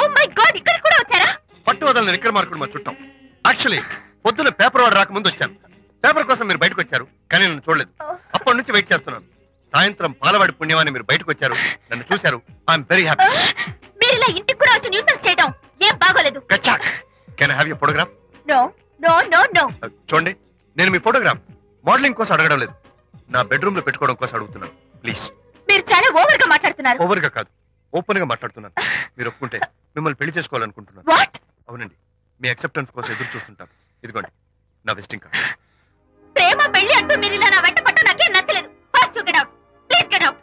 Oh my God, ఇక్కడ కూడా వచ్చారా? పట్టు వదలని విక్రమార్కుడు మా చుట్టాం. యాక్చువల్లీ పొద్దున పేపర్ వాడు రాకముందు వచ్చాను. పేపర్ కోసం మీరు బయటకు వచ్చారు, కానీ నన్ను చూడలేదు. అప్పటి నుంచి వెయిట్ చేస్తున్నాను. సాయంత్రం పాలవాడి పుణ్యమాన్ని మీరు బయటకు వచ్చారు, నన్ను చూశారు. I'm very happy. మీరు ఇలా ఇంటికి కూడా వచ్చి న్యూసెన్స్ చేయడం ఏం బాగోలేదు. కచాక్, can I have your photograph? No no no no. చూడండి, నేను మీ ఫోటోగ్రాఫ్ మోడలింగ్ కోసం అడగడం లేదు, నా బెడ్రూమ్ లో పెట్టుకోవడం కోసం అడుగుతున్నాను. ప్లీజ్. మీరు చాలా ఓవర్ గా మాట్లాడుతున్నారు. ఓవర్ గా కాదు, ఓపెన్ గా మాట్లాడుతున్నాను. మీరు ఒప్పుకుంటే మిమ్మల్ని పెళ్లి చేసుకోవాలనుకుంటున్నాను. వాట్? అవునండి, మీ అక్సెప్టెన్స్ కోసం ఎదురు చూస్తుంటాను. ఇదిగోండి నా విజిటింగ్ కార్డ్. ప్రేమ పెళ్లి అంటూ మీరు ఇలా నా వెంట పట్ట నాకేం నచ్చలేదు. First get out, please get out.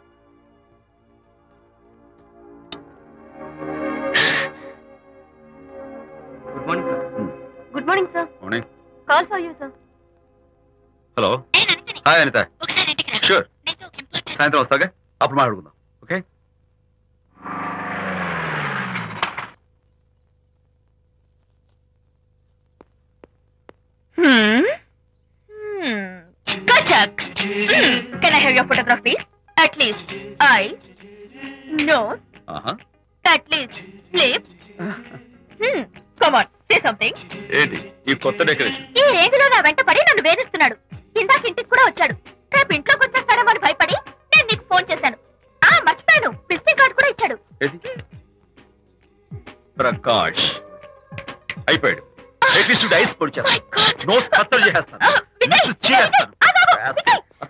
Good morning sir. Good morning sir. Morning. Call for you sir. Hello. నేను అనితని. హాయ్ అనిత. ఒకసారి ఇంటికి రా. షూర్. నీతో ఒక ఇంపార్టెంట్. సాయంత్రం వస్తాగా, అప్పుడు మాట్లాడుకుందాం. Okay. Kachak. Can I have your photograph, please? At least eyes, nose, at least lips. Come on, say something. ఏంటి ఈ కొత్త డెకరేషన్? ఈ రేంజ్ లో నా వెంట పడి నన్ను వేధిస్తున్నాడు. ఇందాక ఇంటికి కూడా వచ్చాడు. రేపు ఇంట్లోకి వచ్చేస్తాడేమో అని భయపడి నేను నీకు ఫోన్ చేశాను. మర్చిపోయాను, విజిటింగ్ కార్డు కూడా ఇచ్చాడు. ప్రకాష్ అయిపోయాడు. ఐస్ పొడి చేస్తాను, నోట్ కత్తలు చేస్తాను,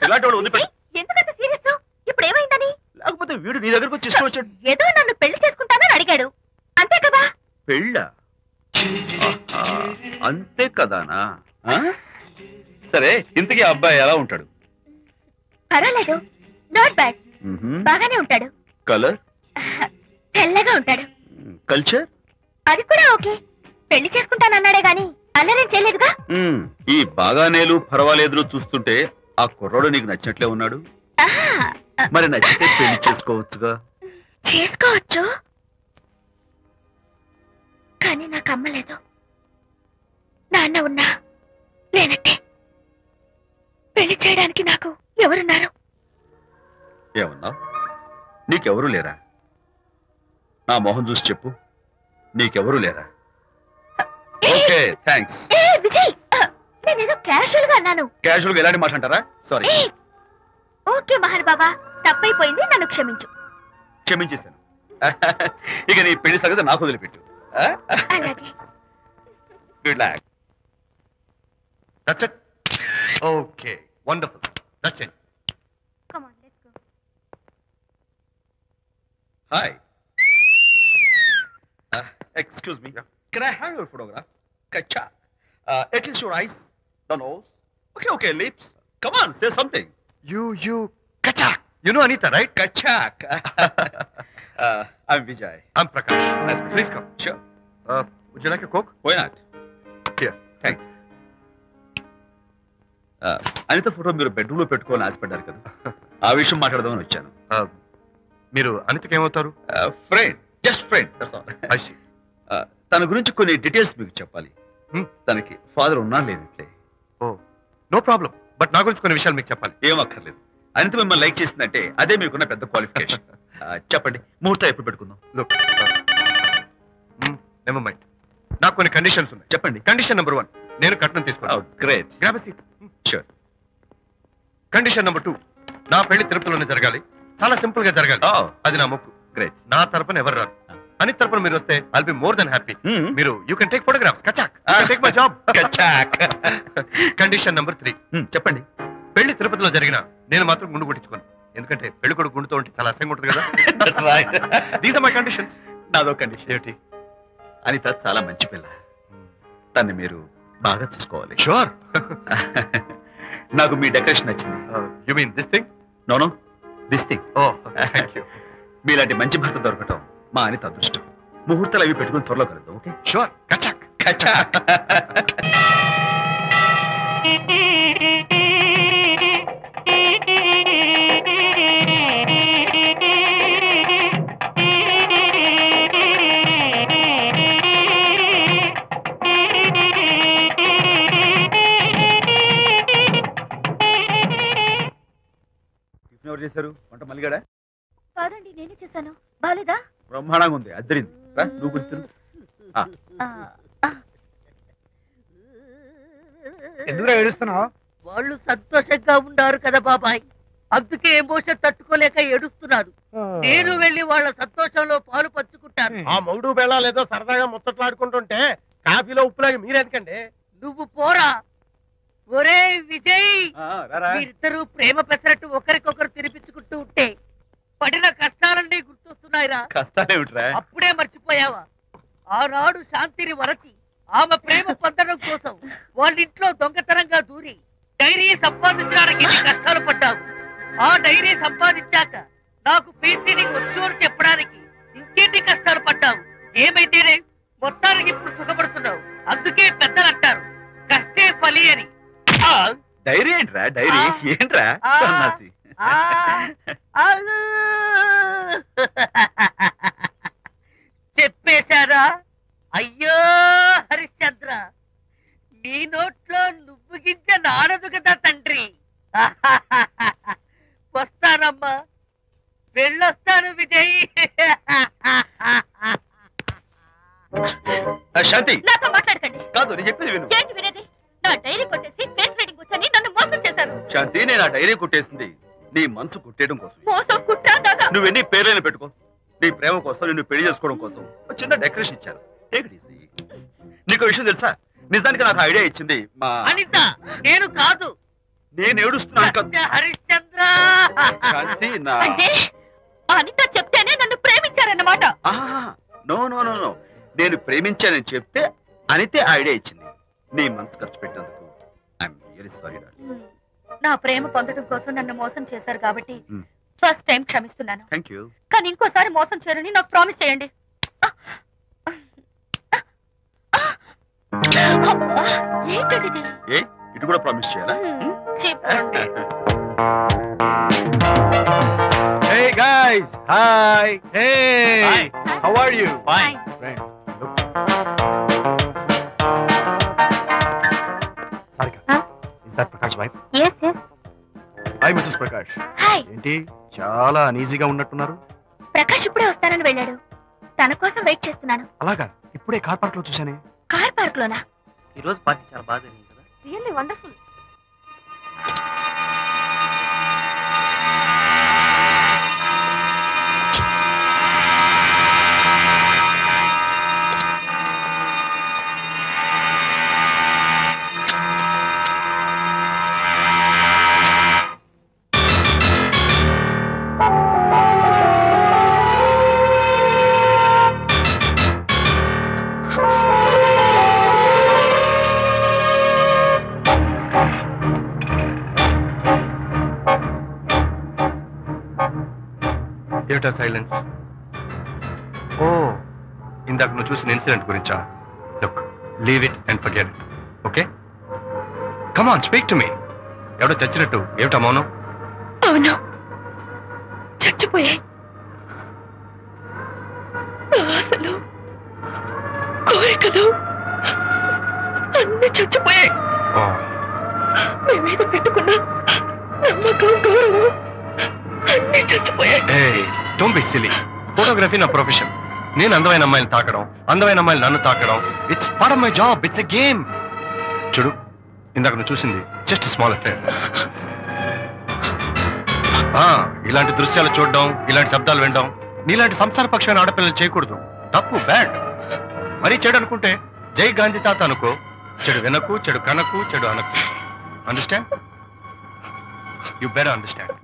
ఇలాంటి వాడు వదిలిపెట్టు. ఎందుకంత సీరియస్? ఇప్పుడు ఏమైందని? లేకపోతే వీడు నీ దగ్గరకు వచ్చి ఇష్టం వచ్చాడు. ఏదో నన్ను పెళ్లి చేసుకుంటానని అడిగాడు, అంతే కదా? పెళ్ళా? అంతే కదానా? సరే, ఇంతకీ అబ్బాయి ఎలా ఉంటాడు? పర్వాలేదు, నాట్ బ్యాడ్, బాగానే ఉంటాడు. కలర్? తెల్లగా ఉంటాడు. కల్చర్? అది కూడా ఓకే. పెళ్లి చేసుకుంటానన్నాడే గాని అల్లరేం చేయలేదుగా. ఈ బాగానేలు పర్వాలేదులు చూస్తుంటే ఆ కుర్రాడు నీకు నచ్చినట్లే ఉన్నాడు. మరి నచ్చితే పెళ్లి చేసుకోవచ్చుగా. చేసుకోవచ్చు, కానీ నాకు అమ్మ లేదు, నాన్న ఉన్నా లేనట్టే. పెళ్లి చేయడానికి నాకు ఎవరున్నారు? ఏమన్నావు? నీకెవరూ లేరా? నా మొహం చూసి చెప్పు, నీకెవరూ లేరా? Okay, thanks. విజయ్, నేనేదో క్యాషువల్ గా అన్నాను. క్యాజువల్ గా ఎలాంటి మాట అంటారా? సారీ. ఓకే మహర్ బాబా, తప్పైపోయింది, నన్ను క్షమించు. క్షమించేశాను. ఇక నీ పెళ్లి సంగతి నాకు వదిలిపెట్టు. అలాగే. Good luck. That's it? Okay, wonderful. That's it. Come on, let's go. Hi. Excuse me. Can I have your photograph? Kacha. At least your eyes, the nose. Okay, lips. Come on, say something. You, Kachak. You know Anita, right? Kachak. I'm Vijay. I'm Prakash. Nice. Please come. Sure. Would you like a Coke? Why not? Here. Thanks. Anita photo మీరు bedroom లో పెట్టుకోవాలని ఆశపడ్డారు కదా, ఆ విషయం మాట్లాడదామని వచ్చాను. మీరు అనితకి ఏమవుతారు? Friend, just friend. తన గురించి కొన్ని డీటెయిల్స్ మీకు చెప్పాలి. తనకి ఫాదర్ ఉన్నా లేనట్లే. ఓ, నో ప్రాబ్లం. బట్ నా గురించి కొన్ని విషయాలు మీకు చెప్పాలి. ఏం అక్కర్లేదు. అనిత మిమ్మల్ని లైక్ చేసిందంటే అదే మీకున్న పెద్ద క్వాలిఫికేషన్. చెప్పండి, ముహూర్తం ఎప్పుడు పెట్టుకుందాం? Look, never mind. నాకు కొన్ని కండిషన్స్ ఉన్నాయి. చెప్పండి. కండిషన్ నెంబర్ 1, నేను కట్నం తీసుకున్నాను. Great. Grab a seat. Sure. Condition number 2, నా పెళ్లి తిరుపతిలోనే జరగాలి, చాలా సింపుల్ గా జరగాలి. అది నా మొక్కు. గ్రేట్. నా తరపున ఎవరు రారు. అని తరపున మీరు వస్తే I'll be more than happy. మీరు యూ కెన్ టేక్ ఫోటోగ్రాఫ్స్. కచాక్, టేక్ మై జాబ్. కచాక్. కండిషన్ నెంబర్ 3, చెప్పండి. పెళ్లి తిరుపతిలో జరిగిన నేను మాత్రం గుండు కొట్టించుకోను. ఎందుకంటే పెళ్లి కొడుకు గుండుతో ఉంటే చాలా అసహ్యంగా ఉంటుంది కదా. These are my conditions. నాదో కండిషన్. ఏంటి? అనిత చాలా మంచి పిల్ల. తన్ని మీరు బాగా చూసుకోవాలి. షూర్. నాకు మీ డెకరేషన్ నచ్చింది. You mean this thing? No this thing. Oh thank you. మీలాంటి మంచి భర్త దొరకటం మా అనిత అదృష్టం. ముహూర్తాలు అవి పెట్టుకుని త్వరలో కలుద్దాం. ఓకే? షూర్. కచాక్. ఎవరు చేశారు వంట? మల్లిగాడా? కాదండి, నేనే చేశాను. బాలేదా? బ్రహ్మాండంగా ఉంది. అద్దరింది. నువ్వు గుర్తు. ఎందుకు ఏడుస్తున్నావు? వాళ్ళు సంతోషంగా ఉన్నారు కదా బాబాయ్, అందుకే ఎమోషన్ తట్టుకోలేక ఏడుస్తున్నారు. నేను వెళ్ళి వాళ్ళ సంతోషంలో పాలు పంచుకుంటాను. ఆ మౌడు బెళ్ళాలేదో సరదాగా ముచ్చట్లాడుకుంటుంటే కాఫీలో ఉప్పులాగి మీరెందుకండి? నువ్వు పోరా. ఒరే విజయ్, మీరిద్దరూ ప్రేమ పెసరట్టు ఒకరికొకరు తినిపించుకుంటూ ఉంటే పడిన కష్టాలన్నీ గుర్తొస్తున్నాయిరా. కష్టాలేమిట్రా? అప్పుడే మర్చిపోయావా? ఆనాడు శాంతిని వరచి ఆమె ప్రేమ పొందడం కోసం వాళ్ళింట్లో దొంగతనంగా దూరి డైరీ సంపాదించడానికి ఎన్ని కష్టాలు పడ్డావు. ఆ డైరీ సంపాదించాక నాకు పీసీడీకి వచ్చు అని చెప్పడానికి ఇంకెన్ని కష్టాలు పడ్డావు. ఏమైతేనే మొత్తానికి ఇప్పుడు సుఖపడుతున్నావు. అందుకే పెద్దలు అంటారు కష్టే ఫలి అని. డైరీ ఏంట్రా? డైరీ ఏంట్రా? సన్నాసి. చెప్పేశారా? అయ్యో హరిశ్చంద్ర, నీ నోట్లో నువ్వు గింజ నానదు కదా తండ్రి. వస్తానమ్మా, వెళ్ళొస్తాను విజయ్. శాంతి, నాతో మాట్లాడకండి. కాదు నేను చెప్పేది విను. ఏంటి వినేది? నా డైరీ కొట్టేసి ఫేస్ రీడింగ్ వచ్చని నన్ను మోసం చేశారు. శాంతి, నేను ఆ డైరీ కొట్టేసింది నీ మనసు కొట్టేయడం కోసం. మోసం కుట్రా నాగా. నువ్వు ఎన్ని పేర్లైనా పెట్టుకో, నీ ప్రేమ కోసం, నిన్ను పెళ్లి చేసుకోవడం కోసం ఒక చిన్న డెకరేషన్ ఇచ్చాను. Take it easy. నీకు విషయం తెలుసా? నిజానికి నాకు ఐడియా ఇచ్చింది మా అనిత. నేను కాదు. నేను ఏడుస్తున్నాను. హరిశ్చంద్ర, శాంతి, నా అంటే అనిత చెప్తేనే నన్ను ప్రేమించారన్నమాట. నో నో నో నో నేను ప్రేమించానని చెప్తే అనితే ఐడియా ఇచ్చింది. నీ మనసు ఖర్చు పెట్టినందుకు ఐఎమ్ వెరీ సారీ. నా ప్రేమ పొందడం కోసం నన్ను మోసం చేశారు కాబట్టి ఫస్ట్ టైం క్షమిస్తున్నాను. Thank you. కానీ ఇంకోసారి మోసం చేయరని నాకు ప్రామిస్ చేయండి. ఏంటది? ఏ ఇటు కూడా ప్రామిస్ చేయాలా? చెప్పండి. Hey guys, hi. Hey, Hi. how are you? Fine. Friends, look. Sarika, is that Prakash wife? Yes, yes. Hi, Mrs. Prakash. Hi. ఏంటి చాలా అనీజీగా ఉన్నట్టున్నారు? ప్రకాష్ ఇప్పుడే వస్తానని వెళ్ళాడు. తన కోసం వెయిట్ చేస్తున్నాను. అలాగా? ఇప్పుడే కార్ పార్క్ లో చూసానే. కార్ పార్క్ లోనా? ఈ రోజు పార్టీ చాలా బాగా జరిగింది కదా. Really wonderful. ఏమిటా సైలెన్స్? ఓ, ఇందాక నువ్వు చూసిన ఇన్సిడెంట్ గురించా? Look, leave it and forget it. Okay, come on, speak to me. ఎవడో చచ్చినట్టు ఏమిటా మౌనం? అవును, చచ్చిపోయాయి. ఆశలు, కోరికలు అన్ని చచ్చిపోయాయి. మీ మీద పెట్టుకున్న నమ్మకం, గౌరవం అన్ని చచ్చిపోయాయి. Don't be silly. ఫోటోగ్రఫీ నా ప్రొఫెషన్. నేను అందమైన అమ్మాయిని తాకడం, అందమైన అమ్మాయిలు నన్ను తాకడం, it's part of my job. It's a game. చూడు, ఇందాక నువ్వు చూసింది జస్ట్ స్మాల్ అఫేర్. ఇలాంటి దృశ్యాలు చూడడం, ఇలాంటి శబ్దాలు వినడం నీలాంటి సంసారపక్షమైన ఆడపిల్లలు చేయకూడదు. తప్పు, బ్యాడ్. మరీ చెడు అనుకుంటే జై గాంధీ తాత అనుకో. చెడు వినకు, చెడు కనకు, చెడు అనకు. Understand? You better understand.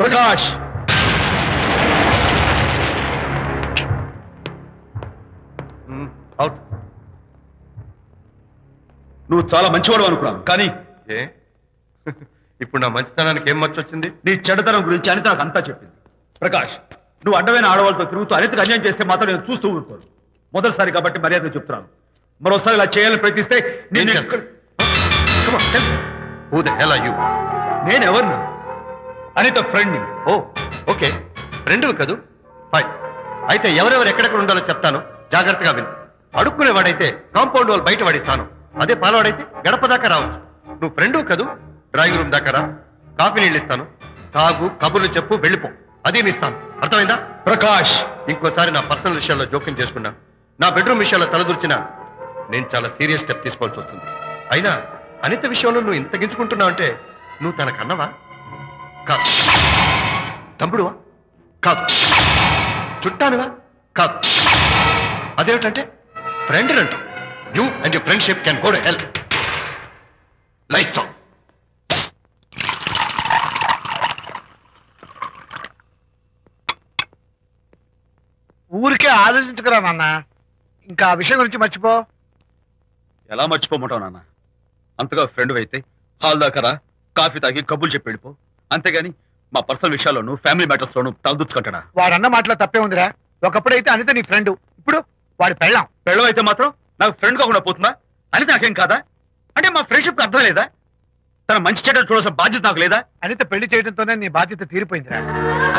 Prakash out. నువ్వు చాలా మంచివాడు అనుకున్నాను, కానీ ఏ ఇప్పుడు నా మంచితనానికి ఏం మచ్చ వచ్చింది? నీ చెడుతనం గురించి అనిత నాకు అంతా చెప్పింది. ప్రకాష్, నువ్వు అడ్డమైన ఆడవాళ్ళతో తిరుగుతూ అనితకు అన్యాయం చేస్తే మాత్రం నేను చూస్తూ ఊరుకోను. మొదటిసారి కాబట్టి మర్యాద చెప్తున్నాను. మరోసారి ఇలా చేయాలని ప్రయత్నిస్తే నేను Who the hell are you? నేనెవరినా? Anitha ఫ్రెండ్ని. ఓ ఓకే, ఫ్రెండ్ కదూ, ఫైన్. అయితే ఎవరెవరు ఎక్కడెక్కడ ఉండాలో చెప్తాను, జాగ్రత్తగా విను. అడుక్కునేవాడైతే కాంపౌండ్ వాళ్ళు బయట పడిస్తాను, అదే పాలవాడైతే గడప దాకా రావచ్చు. నువ్వు ఫ్రెండ్ కదూ, డ్రాయింగ్ రూమ్ దాకా రా, కాఫీ నీళ్ళు ఇస్తాను, తాగు, కబుర్లు చెప్పు, వెళ్ళిపో, అదే ఇస్తాను. అర్థమైందా? ప్రకాష్, ఇంకోసారి నా పర్సనల్ విషయాల్లో జోక్యం చేసుకున్నా, నా బెడ్రూమ్ విషయాల్లో తలదూర్చినా నేను చాలా సీరియస్ స్టెప్ తీసుకోవాల్సి వస్తుంది. అయినా అనిత విషయంలో నువ్వు ఇంత గించుకుంటున్నావు అంటే నువ్వు తనకన్నవా? కాదు. తమ్ముడువా? కాదు. చుట్టానువా? కాదు. అదేమిటంటే ఫ్రెండ్ అంటావు. You and your friendship can go to hell. Lights on. ఊరికే ఆలోచించుకురా నాన్న, ఇంకా ఆ విషయం గురించి మర్చిపో. ఎలా మర్చిపోమంటావు నాన్న? అంతగా ఫ్రెండ్ అయితే హాల్ దాకా రా, కాఫీ తాగి కబుర్లు చెప్పి వెళ్ళిపో. అంతేగాని మా పర్సనల్ విషయాల్లోనూ ఫ్యామిలీ మ్యాటర్స్ లోనూ తలదూచుకుంటాడా? వాడన్న మాటలో తప్పే ఉందిరా. ఒకప్పుడైతే అనిత నీ ఫ్రెండ్, ఇప్పుడు వాడి పెళ్ళాం. పెళ్ళం అయితే మాత్రం నాకు ఫ్రెండ్ కాకుండా పోతుందా? అనిత నాకేం కాదా? అంటే మా ఫ్రెండ్షిప్ అర్థం లేదా? తన మంచి చెడ్డ చూడాల్సిన బాధ్యత నాకు లేదా? అనిత పెళ్లి చేయడంతోనే నీ బాధ్యత తీరిపోయిందిరా.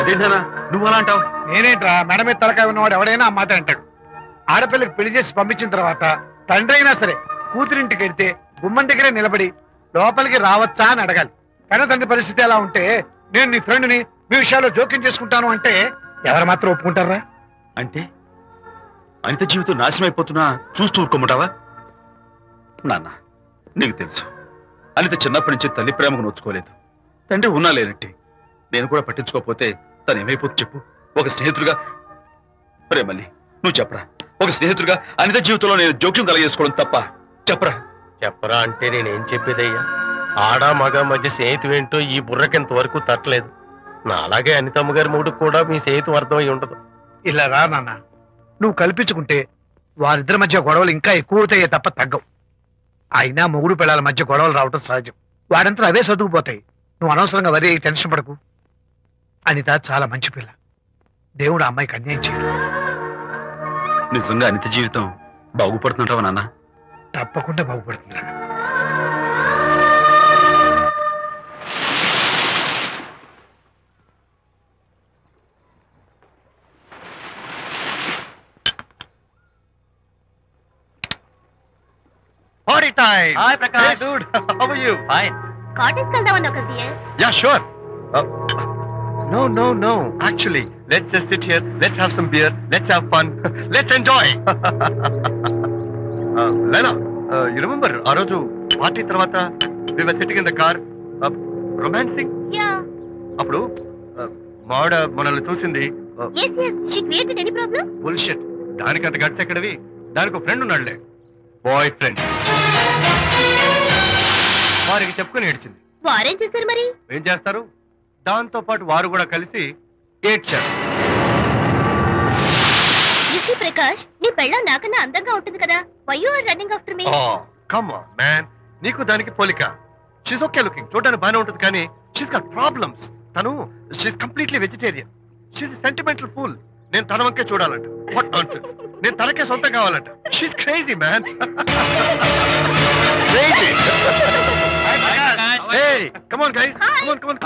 అదేంటనా నువ్వు అలా అంటావు? నేనేంట్రా, మెడ మీద తలకాయ ఉన్నవాడు ఎవడైనా ఆ మాట అంటాడు. ఆడపిల్లకి పెళ్లి చేసి పంపించిన తర్వాత తండ్రి అయినా సరే కూతురింటికి వెళ్తే గుమ్మం దగ్గరే నిలబడి లోపలికి రావచ్చా అని అడగాలి. కానీ తండ్రి పరిస్థితి ఎలా ఉంటే నేను నీ ఫ్రెండ్ని, మీ విషయాల్లో జోక్యం చేసుకుంటాను అంటే ఎవరు మాత్రం ఒప్పుకుంటారా? అంటే అనిత జీవితం నాశనం అయిపోతున్నా చూస్తూ ఊరుకోమంటావా? నాన్న, నీకు తెలుసు అనిత చిన్నప్పటి నుంచి తల్లి ప్రేమకు నోచుకోలేదు. తండ్రి ఉన్నా లేనట్టి నేను కూడా పట్టించుకోకపోతే తను ఏమైపోతుంది చెప్పు? ఒక స్నేహితుడిగా ప్రేమల్ని నువ్వు చెప్పరా? ఒక స్నేహితుడిగా అనిత జీవితంలో నేను జోక్యం కలగేసుకోవడం తప్ప? చెప్పరా? చెప్పరా అంటే నేనేం చెప్పేదయ్యా? ఆడ మగ మధ్య స్నేహితు ఏంటో ఈ బుర్రకింత వరకు తట్టలేదు. నా అలాగే అనితమ్మ గారి మూడు కూడా మీ స్నేహితు అర్థమై ఉండదు. ఇలా రా నాన్న, నువ్వు కల్పించుకుంటే వారిద్దరి మధ్య గొడవలు ఇంకా ఎక్కువ అవుతాయే తప్ప తగ్గవు. అయినా మొగుడు పిల్లల మధ్య గొడవలు రావటం సహజం. వాడంతా అవే సర్దుకుపోతాయి. నువ్వు అనవసరంగా వరి టెన్షన్ పడకు. అనిత చాలా మంచి పిల్ల. దేవుడు ఆ అమ్మాయికి అన్యాయం చేయడు. నిజంగా అనిత జీవితం బాగుపడుతుంటావా నాన్న? తప్పకుండా బాగుపడుతుందిరా. Party time. Hi, Prakash. Hey, dude. How are you? Fine. Cottage వెళ్దామని ఒక dear. Yeah, sure. No. Actually, let's just sit here. Let's have some beer. Let's have fun. Let's enjoy. Lena, you remember ఆ రోజు party తర్వాత we were sitting in the car, romancing? Yeah. అప్పుడు మావిడ మనల్ని చూసింది. yes she created any problem? Bullshit. దానికంత guts ఎక్కడవి? దానికి ఒక ఫ్రెండ్ ఉన్నాడులే, బాయ్ ఫ్రెండ్. వారికి చెప్పుకుని ఏడ్చింది. వారేం చేశారు మరి? ఏం చేస్తారు, దాంతో పాటు వారు కూడా కలిసి ఏడ్చారు. యూసీ ప్రకాష్, నీ పెళ్ళం నాకన్నా అందంగా ఉంటుంది కదా. Why you are running after me? Come on man, నీకు దానికి పోలిక. షీస్ ఓకే లుకింగ్, చూడడానికి బాగానే ఉంటుంది, కానీ షీస్ గాట్ ప్రాబ్లమ్స్. తను she's completely vegetarian. She's sentimental pool. నేను తన వంకే చూడాలంట. What nonsense. నేను తనకే సొంతం కావాలంట. She's crazy man. Crazy. Hey, come on guys. Come on.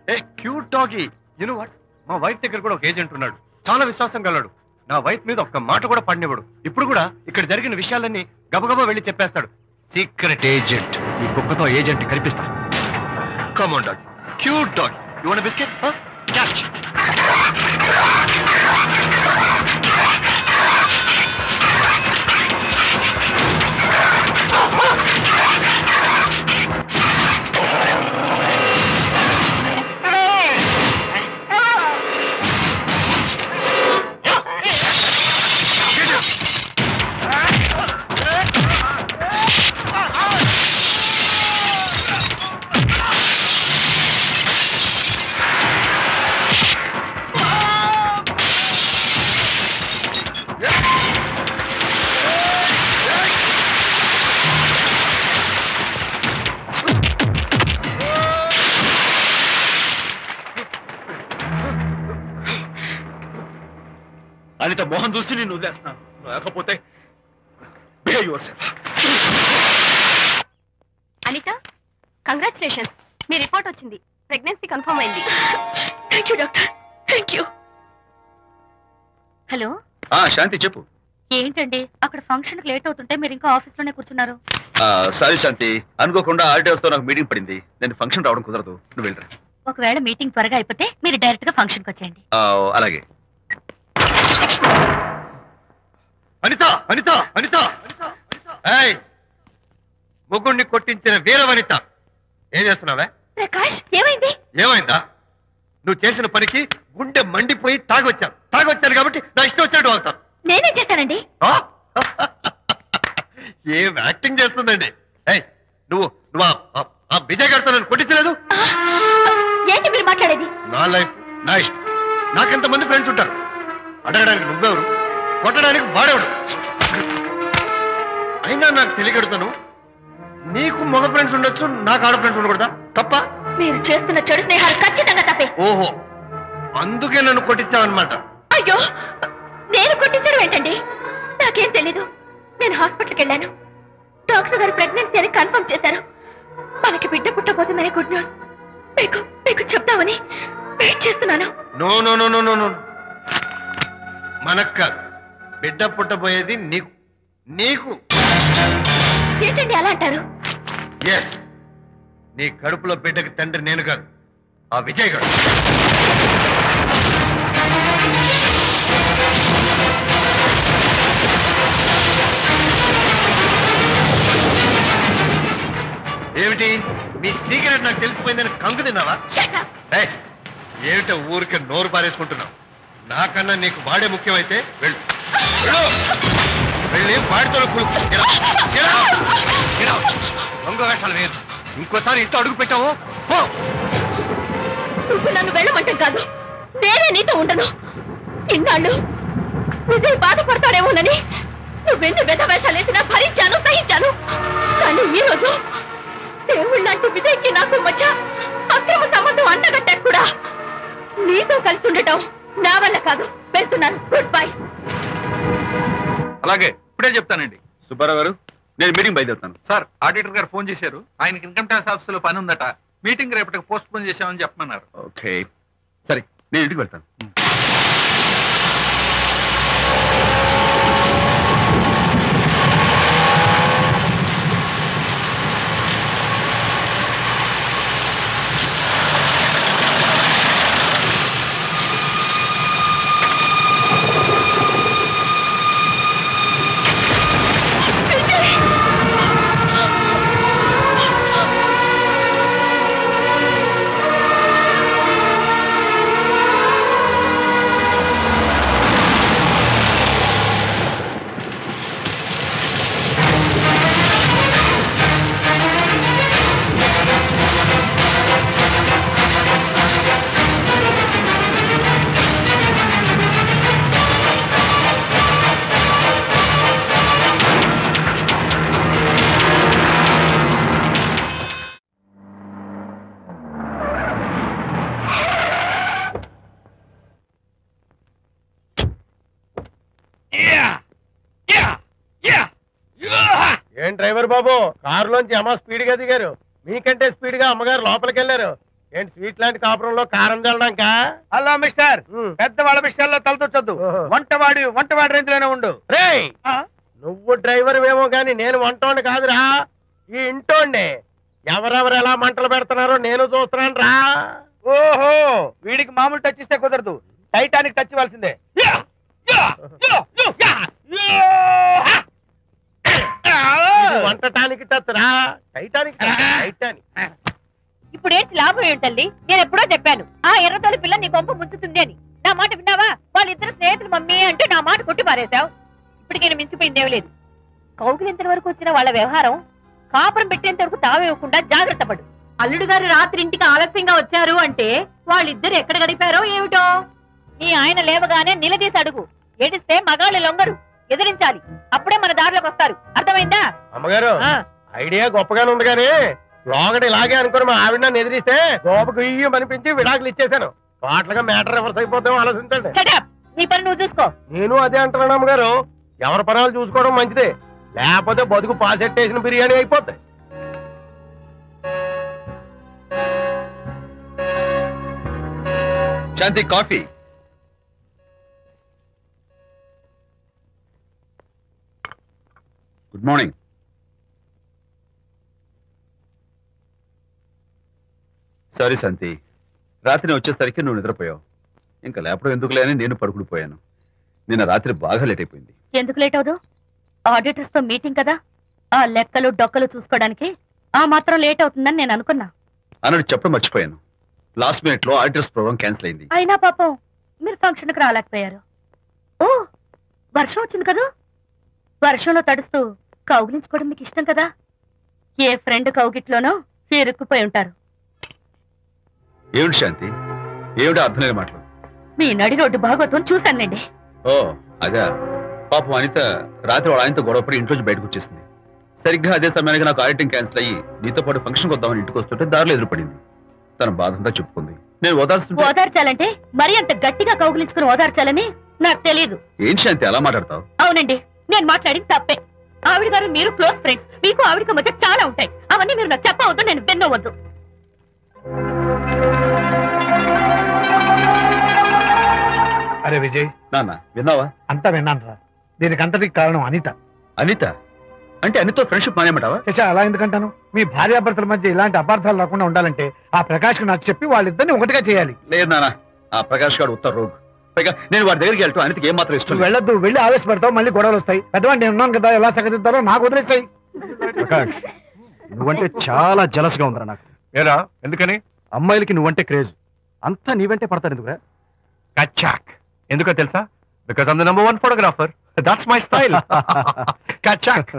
Hey, cute doggy. You know what? మా వైఫ్ దగ్గర కూడా ఒక ఏజెంట్ ఉన్నాడు. చాలా విశ్వాసం గలడు. నా వైఫ్ మీద ఒక్క మాట కూడా పడినివ్వడు. ఇప్పుడు కూడా ఇక్కడ జరిగిన విషయాలన్నీ గబగబా వెళ్ళి చెప్పేస్తాడు. Secret agent. ఈ కుక్కతో ఏజెంట్ కనిపిస్తా. Come on dog. Cute dog. You want a biscuit? Huh? Catch. Anitha Mohan చూసి నేను వదిలేస్తున్నాను, లేకపోతే behave yourself. అనిత, కంగ్రాచులేషన్స్, మీ రిపోర్ట్ వచ్చింది. ప్రెగ్నెన్సీ కన్ఫర్మ్ అయింది. Thank you doctor, thank you. Hello, Shanti చెప్పు. ఏంటండి అక్కడ ఫంక్షన్ లేట్ అవుతుంటే మీరు ఇంకా ఆఫీస్ లోనే కూర్చున్నారు? సారీ శాంతి, అనుకోకుండా ఆర్టీఎస్ తో నాకు మీటింగ్ పడింది. నేను ఫంక్షన్ రావడం కుదరదు, నువ్వు వెళ్ళరా. ఒకవేళ మీటింగ్ త్వరగా అయిపోతే మీరు డైరెక్ట్ గా ఫంక్షన్ కి వచ్చేయండి. అలాగే. అనిత, అనిత, అనిత, ముగ్గుడిని కొట్టించిన వీర వనిత, ఏం చేస్తున్నావే? ప్రకాష్, ఏమైంది? ఏమైందా? నువ్వు చేసిన పనికి గుండె మండిపోయి తాగొచ్చాను కాబట్టి నా ఇష్టం వచ్చినట్టు అవుతాను. నేనేం చేశానండి? ఏం యాక్టింగ్ చేస్తుందండి. నువ్వు నువ్వు ఆ విజయ్ గారితో నన్ను కొట్టించలేదు. ఏంటి మీరు మాట్లాడేది? నా లైఫ్ నా ఇష్టం. నాకెంతమంది ఫ్రెండ్స్ ఉంటారు. అడగడానికి నువ్వెవరు, కొట్టడానికి వాడేవాడు. అయినా నాకు తెలియగడుతాను, నీకు మగ ఫ్రెండ్స్ ఉండొచ్చు, నాకు ఆడ ఫ్రెండ్స్ ఉండకూడదా? తప్ప? మీరు చేస్తున్న చెడు స్నేహాలు ఖచ్చితంగా తప్పే. ఓహో, అందుకే నన్ను కొట్టించావన్నమాట. అయ్యో, నేను కొట్టించడం ఏంటండి? నాకేం తెలీదు. నేను హాస్పిటల్కి వెళ్ళాను. డాక్టర్ గారు ప్రెగ్నెన్సీ అని కన్ఫర్మ్ చేశారు. మనకి బిడ్డ పుట్టబోతుందని గుడ్ న్యూస్ మీకు చెప్తామని వెయిట్ చేస్తున్నాను. No no no no no no, మనక్క బిడ్డ పుట్టబోయేది నీకు. నీకు ఏంటండి అలా అంటారు? ఎస్, నీ కడుపులో బిడ్డకి తండ్రి నేను కాదు, ఆ విజయ్ గారు. ఏమిటి మీ సీక్రెట్ నాకు తెలిసిపోయిందని కంగు తిన్నావా? ఏమిటో ఊరికే నోరు పారేసుకుంటున్నావు? నాకన్నా నీకు వాడే ముఖ్యమైతే వెళ్ళు, వెళ్ళి వాడితో దొంగ వేషాలు వేయదు. ఇంకోసారి ఇంట్లో అడుగు పెట్టావు నువ్వు నన్ను వెళ్ళమంటాం కాదు, నేనే నీతో ఉండను. ఇన్నాళ్ళు విజయ్ బాధపడతాడేమోనని నువ్వెన్ని వెద వేషాలు వేసినా భరించాను, సహించాను. కానీ ఈ రోజు దేవుళ్ళంటూ విజయ్కి నాకు మధ్య అక్రమ సంబంధం అంటగట్టా కూడా నీతో కలిసి ఉండటం నా వల్ల కాదు. వెళ్తున్నాను, గుడ్ బై. అలాగే, ఇప్పుడే చెప్తానండి. సుబ్బారావు గారు, నేను మీటింగ్ బయలుదేరుతాను. సార్, ఆడిటర్ గారు ఫోన్ చేశారు. ఆయనకి ఇన్కమ్ ట్యాక్స్ ఆఫీస్ లో పని ఉందట. మీటింగ్ రేపటికి పోస్ట్ పోన్ చేశామని చెప్పమన్నారు. ఓకే, సరే, నేను ఇంటికి వెళ్తాను. ఏం డ్రైవర్ బాబు, కారులోంచి అమ్మ స్పీడ్ గా దిగారు. మీకంటే స్పీడ్ గా అమ్మగారు లోపలికి వెళ్ళారు. ఏంటి స్వీట్ లాంటి కాపురంలో కారం చల్లడానికా? హలో మిస్టర్, పెద్దవాళ్ళ విషయాల్లో తలదొచ్చొద్దు. వంటవాడి రేంజ్ లోనే ఉండు. రే, నువ్వు డ్రైవర్ ఏమో గాని నేను వంటోండి కాదురా, ఈ ఇంటోండి. ఎవరెవరు ఎలా మంటలు పెడుతున్నారో నేను చూస్తున్నాను రా. ఓహో, వీడికి మామూలు టచ్ ఇస్తే కుదరదు, టైటానిక్ టచ్ ఇవ్వాల్సిందే. వంటటానికి టచ్ రా, టైటానిక్ టైటానిక్. ఇప్పుడు ఏంటి లాభం ఏంటల్లి? నేను ఎప్పుడో చెప్పాను ఆ ఎర్రతోలి పిల్ల నీ కొంప ముంచుతుంది అని. నా మాట విన్నావా? వాళ్ళిద్దరు స్నేహితులు మమ్మీ అంటే నా మాట కొట్టి పారేశావు. ఇప్పటికి నేను మించిపోయిందేం లేదు. కౌగిలింత వరకు వచ్చిన వాళ్ళ వ్యవహారం కాపురం పెట్టేంత వరకు తావేవ్వకుండా జాగ్రత్త పడు. అల్లుడు గారు రాత్రి ఇంటికి ఆలస్యంగా వచ్చారు అంటే వాళ్ళిద్దరు ఎక్కడ గడిపారో ఏమిటో. నీ ఆయన లేవగానే నిలదీసి అడుగు. ఏడిస్తే మగాళ్ళు లొంగరు, ఎదిరించాలి. అప్పుడే మన దారిలోకి వస్తారు. అర్థమైందా? అమ్మగారు, ఐడియా గొప్పగానే ఉంది కానీ లోగడ ఇలాగే అనుకుని మా ఆవిడ నన్ను ఎదిరిస్తే గోపకు ఇయ్యం అనిపించి విడాకులు ఇచ్చేశాను. పాటలుగా మ్యాటర్ రివర్స్ అయిపోతాం, ఆలోచించండి. నీ పని నువ్వు చూసుకో. నేను అదే అంటున్నాను అమ్మగారు. ఎవరి పనాలు చూసుకోవడం మంచిదే, లేకపోతే బతుకు పాసెట్టేసిన బిర్యానీ అయిపోతాయి. శాంతి కాఫీ. Good morning. సారీ శాంతి, రాత్రి వచ్చేసరికి నువ్వు నిద్రపోయావు. ఇంకా లేపడం ఎందుకులే అని నేను పడుకుడిపోయాను. నిన్న రాత్రి బాగా లేట్ అయిపోయింది. ఎందుకు లేట్ అవదు? ఆడిటర్స్ తో మీటింగ్ కదా, ఆ లెక్కలు డొక్కలు చూసుకోవడానికి ఆ మాత్రం లేట్ అవుతుందని నేను అనుకున్నా. అన్నట్టు చెప్పడం మర్చిపోయాను. లాస్ట్ మినిట్ లో ఆడిటర్స్ ప్రోగ్రామ్ క్యాన్సిల్ అయింది. అయినా పాపం మీరు ఫంక్షన్ కి రాలేకపోయారు. ఓ, వర్షం వచ్చింది కదా, వర్షంలో తడుస్తూ కౌగిలించుకోవడం మీకు ఇష్టం కదా. ఏ ఫ్రెండ్ కౌగిట్లోనో ఇరుక్కుపోయి ఉంటారు. ఏమిటి శాంతి, ఏమిటి అర్థం లేని మాటలు? మీ నడి రోడ్డు భాగవతం చూశానులేండి. ఓ అదే, పాపం అనిత రాత్రి వాళ్ళ ఆయనతో గొడవపడి ఇంట్లోంచి బయటకు వచ్చేసింది. సరిగ్గా అదే సమయానికి నాకు ఆడిటింగ్ క్యాన్సిల్ అయ్యి నీతో పాటు ఫంక్షన్కి వద్దామని ఇంటికి వస్తుంటే దారిలో ఎదురుపడింది. తన బాధంతా చెప్పుకుంది. నేను ఓదార్చాలంటే మరీ అంత గట్టిగా కౌగిలించుకుని ఓదార్చాలని నాకు తెలియదు. ఏం శాంతి అలా మాట్లాడతావు? అవునండి, నేను మాట్లాడింది తప్పే. ఆవిడ గారు మీరు క్లోజ్ ఫ్రెండ్స్, మీకు ఆవిడకి మధ్య చాలా ఉంటాయి. అవన్నీ మీరు నాకు చెప్పవద్దు, నేను విన్నవద్దు. అరే విజయ్, నాన్న విన్నావా? అంతా విన్నాను రా. దీనికి అంతటికి కారణం అనిత. అనిత అంటే అనితో ఫ్రెండ్షిప్ మానేమంటావా? శశా, అలా ఎందుకంటాను? మీ భార్యాభర్తల మధ్య ఇలాంటి అపార్థాలు రాకుండా ఉండాలంటే ఆ ప్రకాష్ కు నాకు చెప్పి వాళ్ళిద్దరిని ఒకటిగా చేయాలి. లేదు నాన్న, ఆ ప్రకాష్ గారు ఉత్తర రోగ్. పైగా నేను వాడి దగ్గరికి వెళ్తాను. అనితకి ఏం మాత్రం ఇష్టం. వెళ్ళొద్దు, వెళ్ళి ఆవేశపడతావు, మళ్ళీ గొడవలు వస్తాయి. పెద్దవాడు నేను ఉన్నాను కదా, ఎలా సగదిద్దారో నాకు వదిలేస్తాయి. ప్రకాష్, నువ్వంటే చాలా జలస్ గా ఉందిరా నాకు. ఏరా ఎందుకని? అమ్మాయిలకి నువ్వంటే క్రేజ్, అంతా నీవంటే పడతారు ఎందుకురా? కచ్చాక్. ఎందుకో తెలుసా? Because I'm the number 1 photographer. That's my style. కచ్చాక్.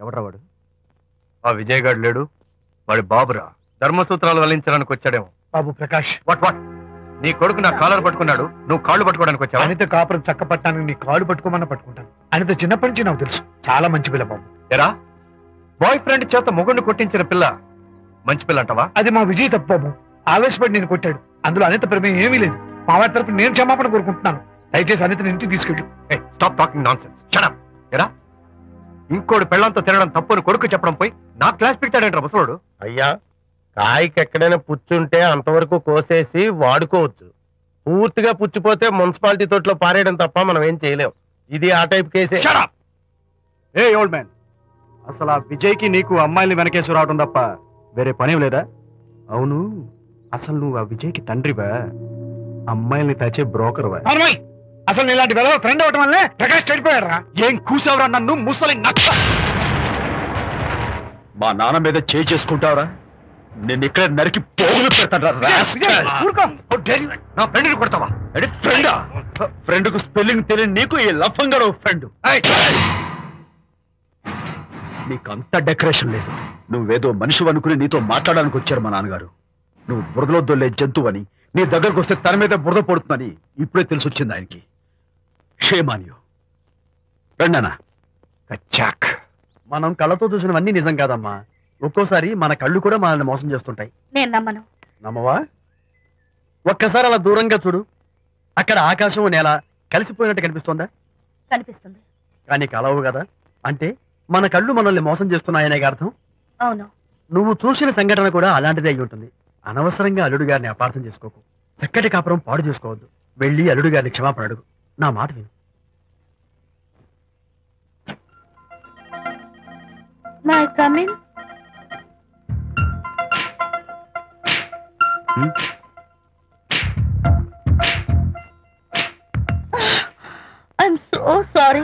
ఎవడ్రా వాడు? ఆ విజయ్ గారు లేడు, వాడి బాబురా. ధర్మసూత్రాలు వల్లించడానికి వచ్చాడేమో. బాబు ప్రకాష్, వాట్ వాట్? నీ కొడుకు నా కాలర్ పట్టుకున్నాడు, నువ్వు కాళ్ళు పట్టుకోవడానికి వచ్చావా? అనిత కాపురం చక్క పట్టడానికి నీ కాళ్ళు పట్టుకోమన్నా పట్టుకుంటాను. అనిత చిన్నప్పటి నుంచి నాకు తెలుసు, చాలా మంచి పిల్ల బాబు. ఎరా, బాయ్ ఫ్రెండ్ చేత మొగుడిని కొట్టించిన పిల్ల మంచి పిల్ల అంటావా? అది మా విజయ్ తప్పు బాబు. ఆవేశపడి నేను కొట్టాడు, అందులో అనిత ప్రమేయం ఏమీ లేదు. మా వారి తరపు నేను క్షమాపణ కోరుకుంటున్నాను. దయచేసి అనితని ఇంటికి తీసుకెళ్ళు. Stop talking nonsense. Shut up. ఎరా, ఇంకోటి పెళ్ళంతో తినడం తప్పుని కొడుకు చెప్పడం పోయి నా క్లాస్ పిక్తాడంటారా ముసలోడు? అయ్యా, కాయకి ఎక్కడైనా పుచ్చుంటే అంతవరకు కోసేసి వాడుకోవచ్చు. పూర్తిగా పుచ్చిపోతే మున్సిపాలిటీ తోటలో పారేయడం తప్ప మనం ఏం చేయలేం. ఇది ఆ టైప్ కేసే. Shut up. ఏ ఓల్డ్ మ్యాన్, అసలు ఆ విజయ్కి నీకు అమ్మాయిల్ని వెనకేసి రావడం తప్ప వేరే పనేం లేదా? అవును, అసలు నువ్వు ఆ విజయ్కి తండ్రివా, అమ్మాయిల్ని తెచ్చే బ్రోకర్వా? అసలు ఇలాంటి వెలవ ఫ్రెండ్ అవటం వల్లే ప్రకాష్ చెడిపోయాడు రా. ఏం కూసావురా నన్ను ముసలి నచ్చ? మా నాన్న మీద చేయి చేసుకుంటావరా? నేను ఇక్కడ నరికి పోగులు పెడతాను. నా ఫ్రెండ్ని కొడతావా? ఫ్రెండా? ఫ్రెండ్ కు స్పెల్లింగ్ తెలియని నీకు ఈ లఫంగా ఫ్రెండ్. నీకంత డెకరేషన్ లేదు. నువ్వేదో మనిషి అనుకుని నీతో మాట్లాడడానికి వచ్చారు మా నాన్నగారు. నువ్వు బురదలో దొల్లే జంతువు అని, నీ దగ్గరకు వస్తే తన మీద బురద పడుతుందని ఇప్పుడే తెలిసి వచ్చింది ఆయనకి. షేమాన్యు రండనా. కచ్చాక్. మనం కళ్ళతో చూసినవన్నీ నిజం కాదమ్మా. ఒక్కోసారి మన కళ్ళు కూడా మనల్ని మోసం చేస్తుంటాయి. నేను నమ్మను. నమ్మవా? ఒక్కసారి అలా దూరంగా చూడు. అక్కడ ఆకాశం నేల కలిసిపోయినట్టు కనిపిస్తోందా? కనిపిస్తుంది. కానీ కలవు కదా. అంటే మన కళ్ళు మనల్ని మోసం చేస్తున్నాయనే అర్థం. అవును. నువ్వు చూసిన సంఘటన కూడా అలాంటిదే అయి ఉంటుంది. అనవసరంగా అల్లుడు గారిని అపార్థం చేసుకోకు. చక్కటి కాపురం పాడు చేసుకోవద్దు. వెళ్ళి అల్లుడు గారిని క్షమాపణ అడుగు. నా మాట విను. May come in. I'm so sorry.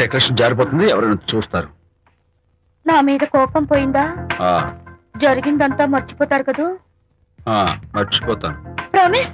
Decoration జారిపోతుంది, ఎవరైనా చూస్తారు. నా మీద కోపం పోయిందా? ఆ, జరిగిందంతా మర్చిపోతారు కదూ? ఆ, మర్చిపోతాను. ప్రామిస్.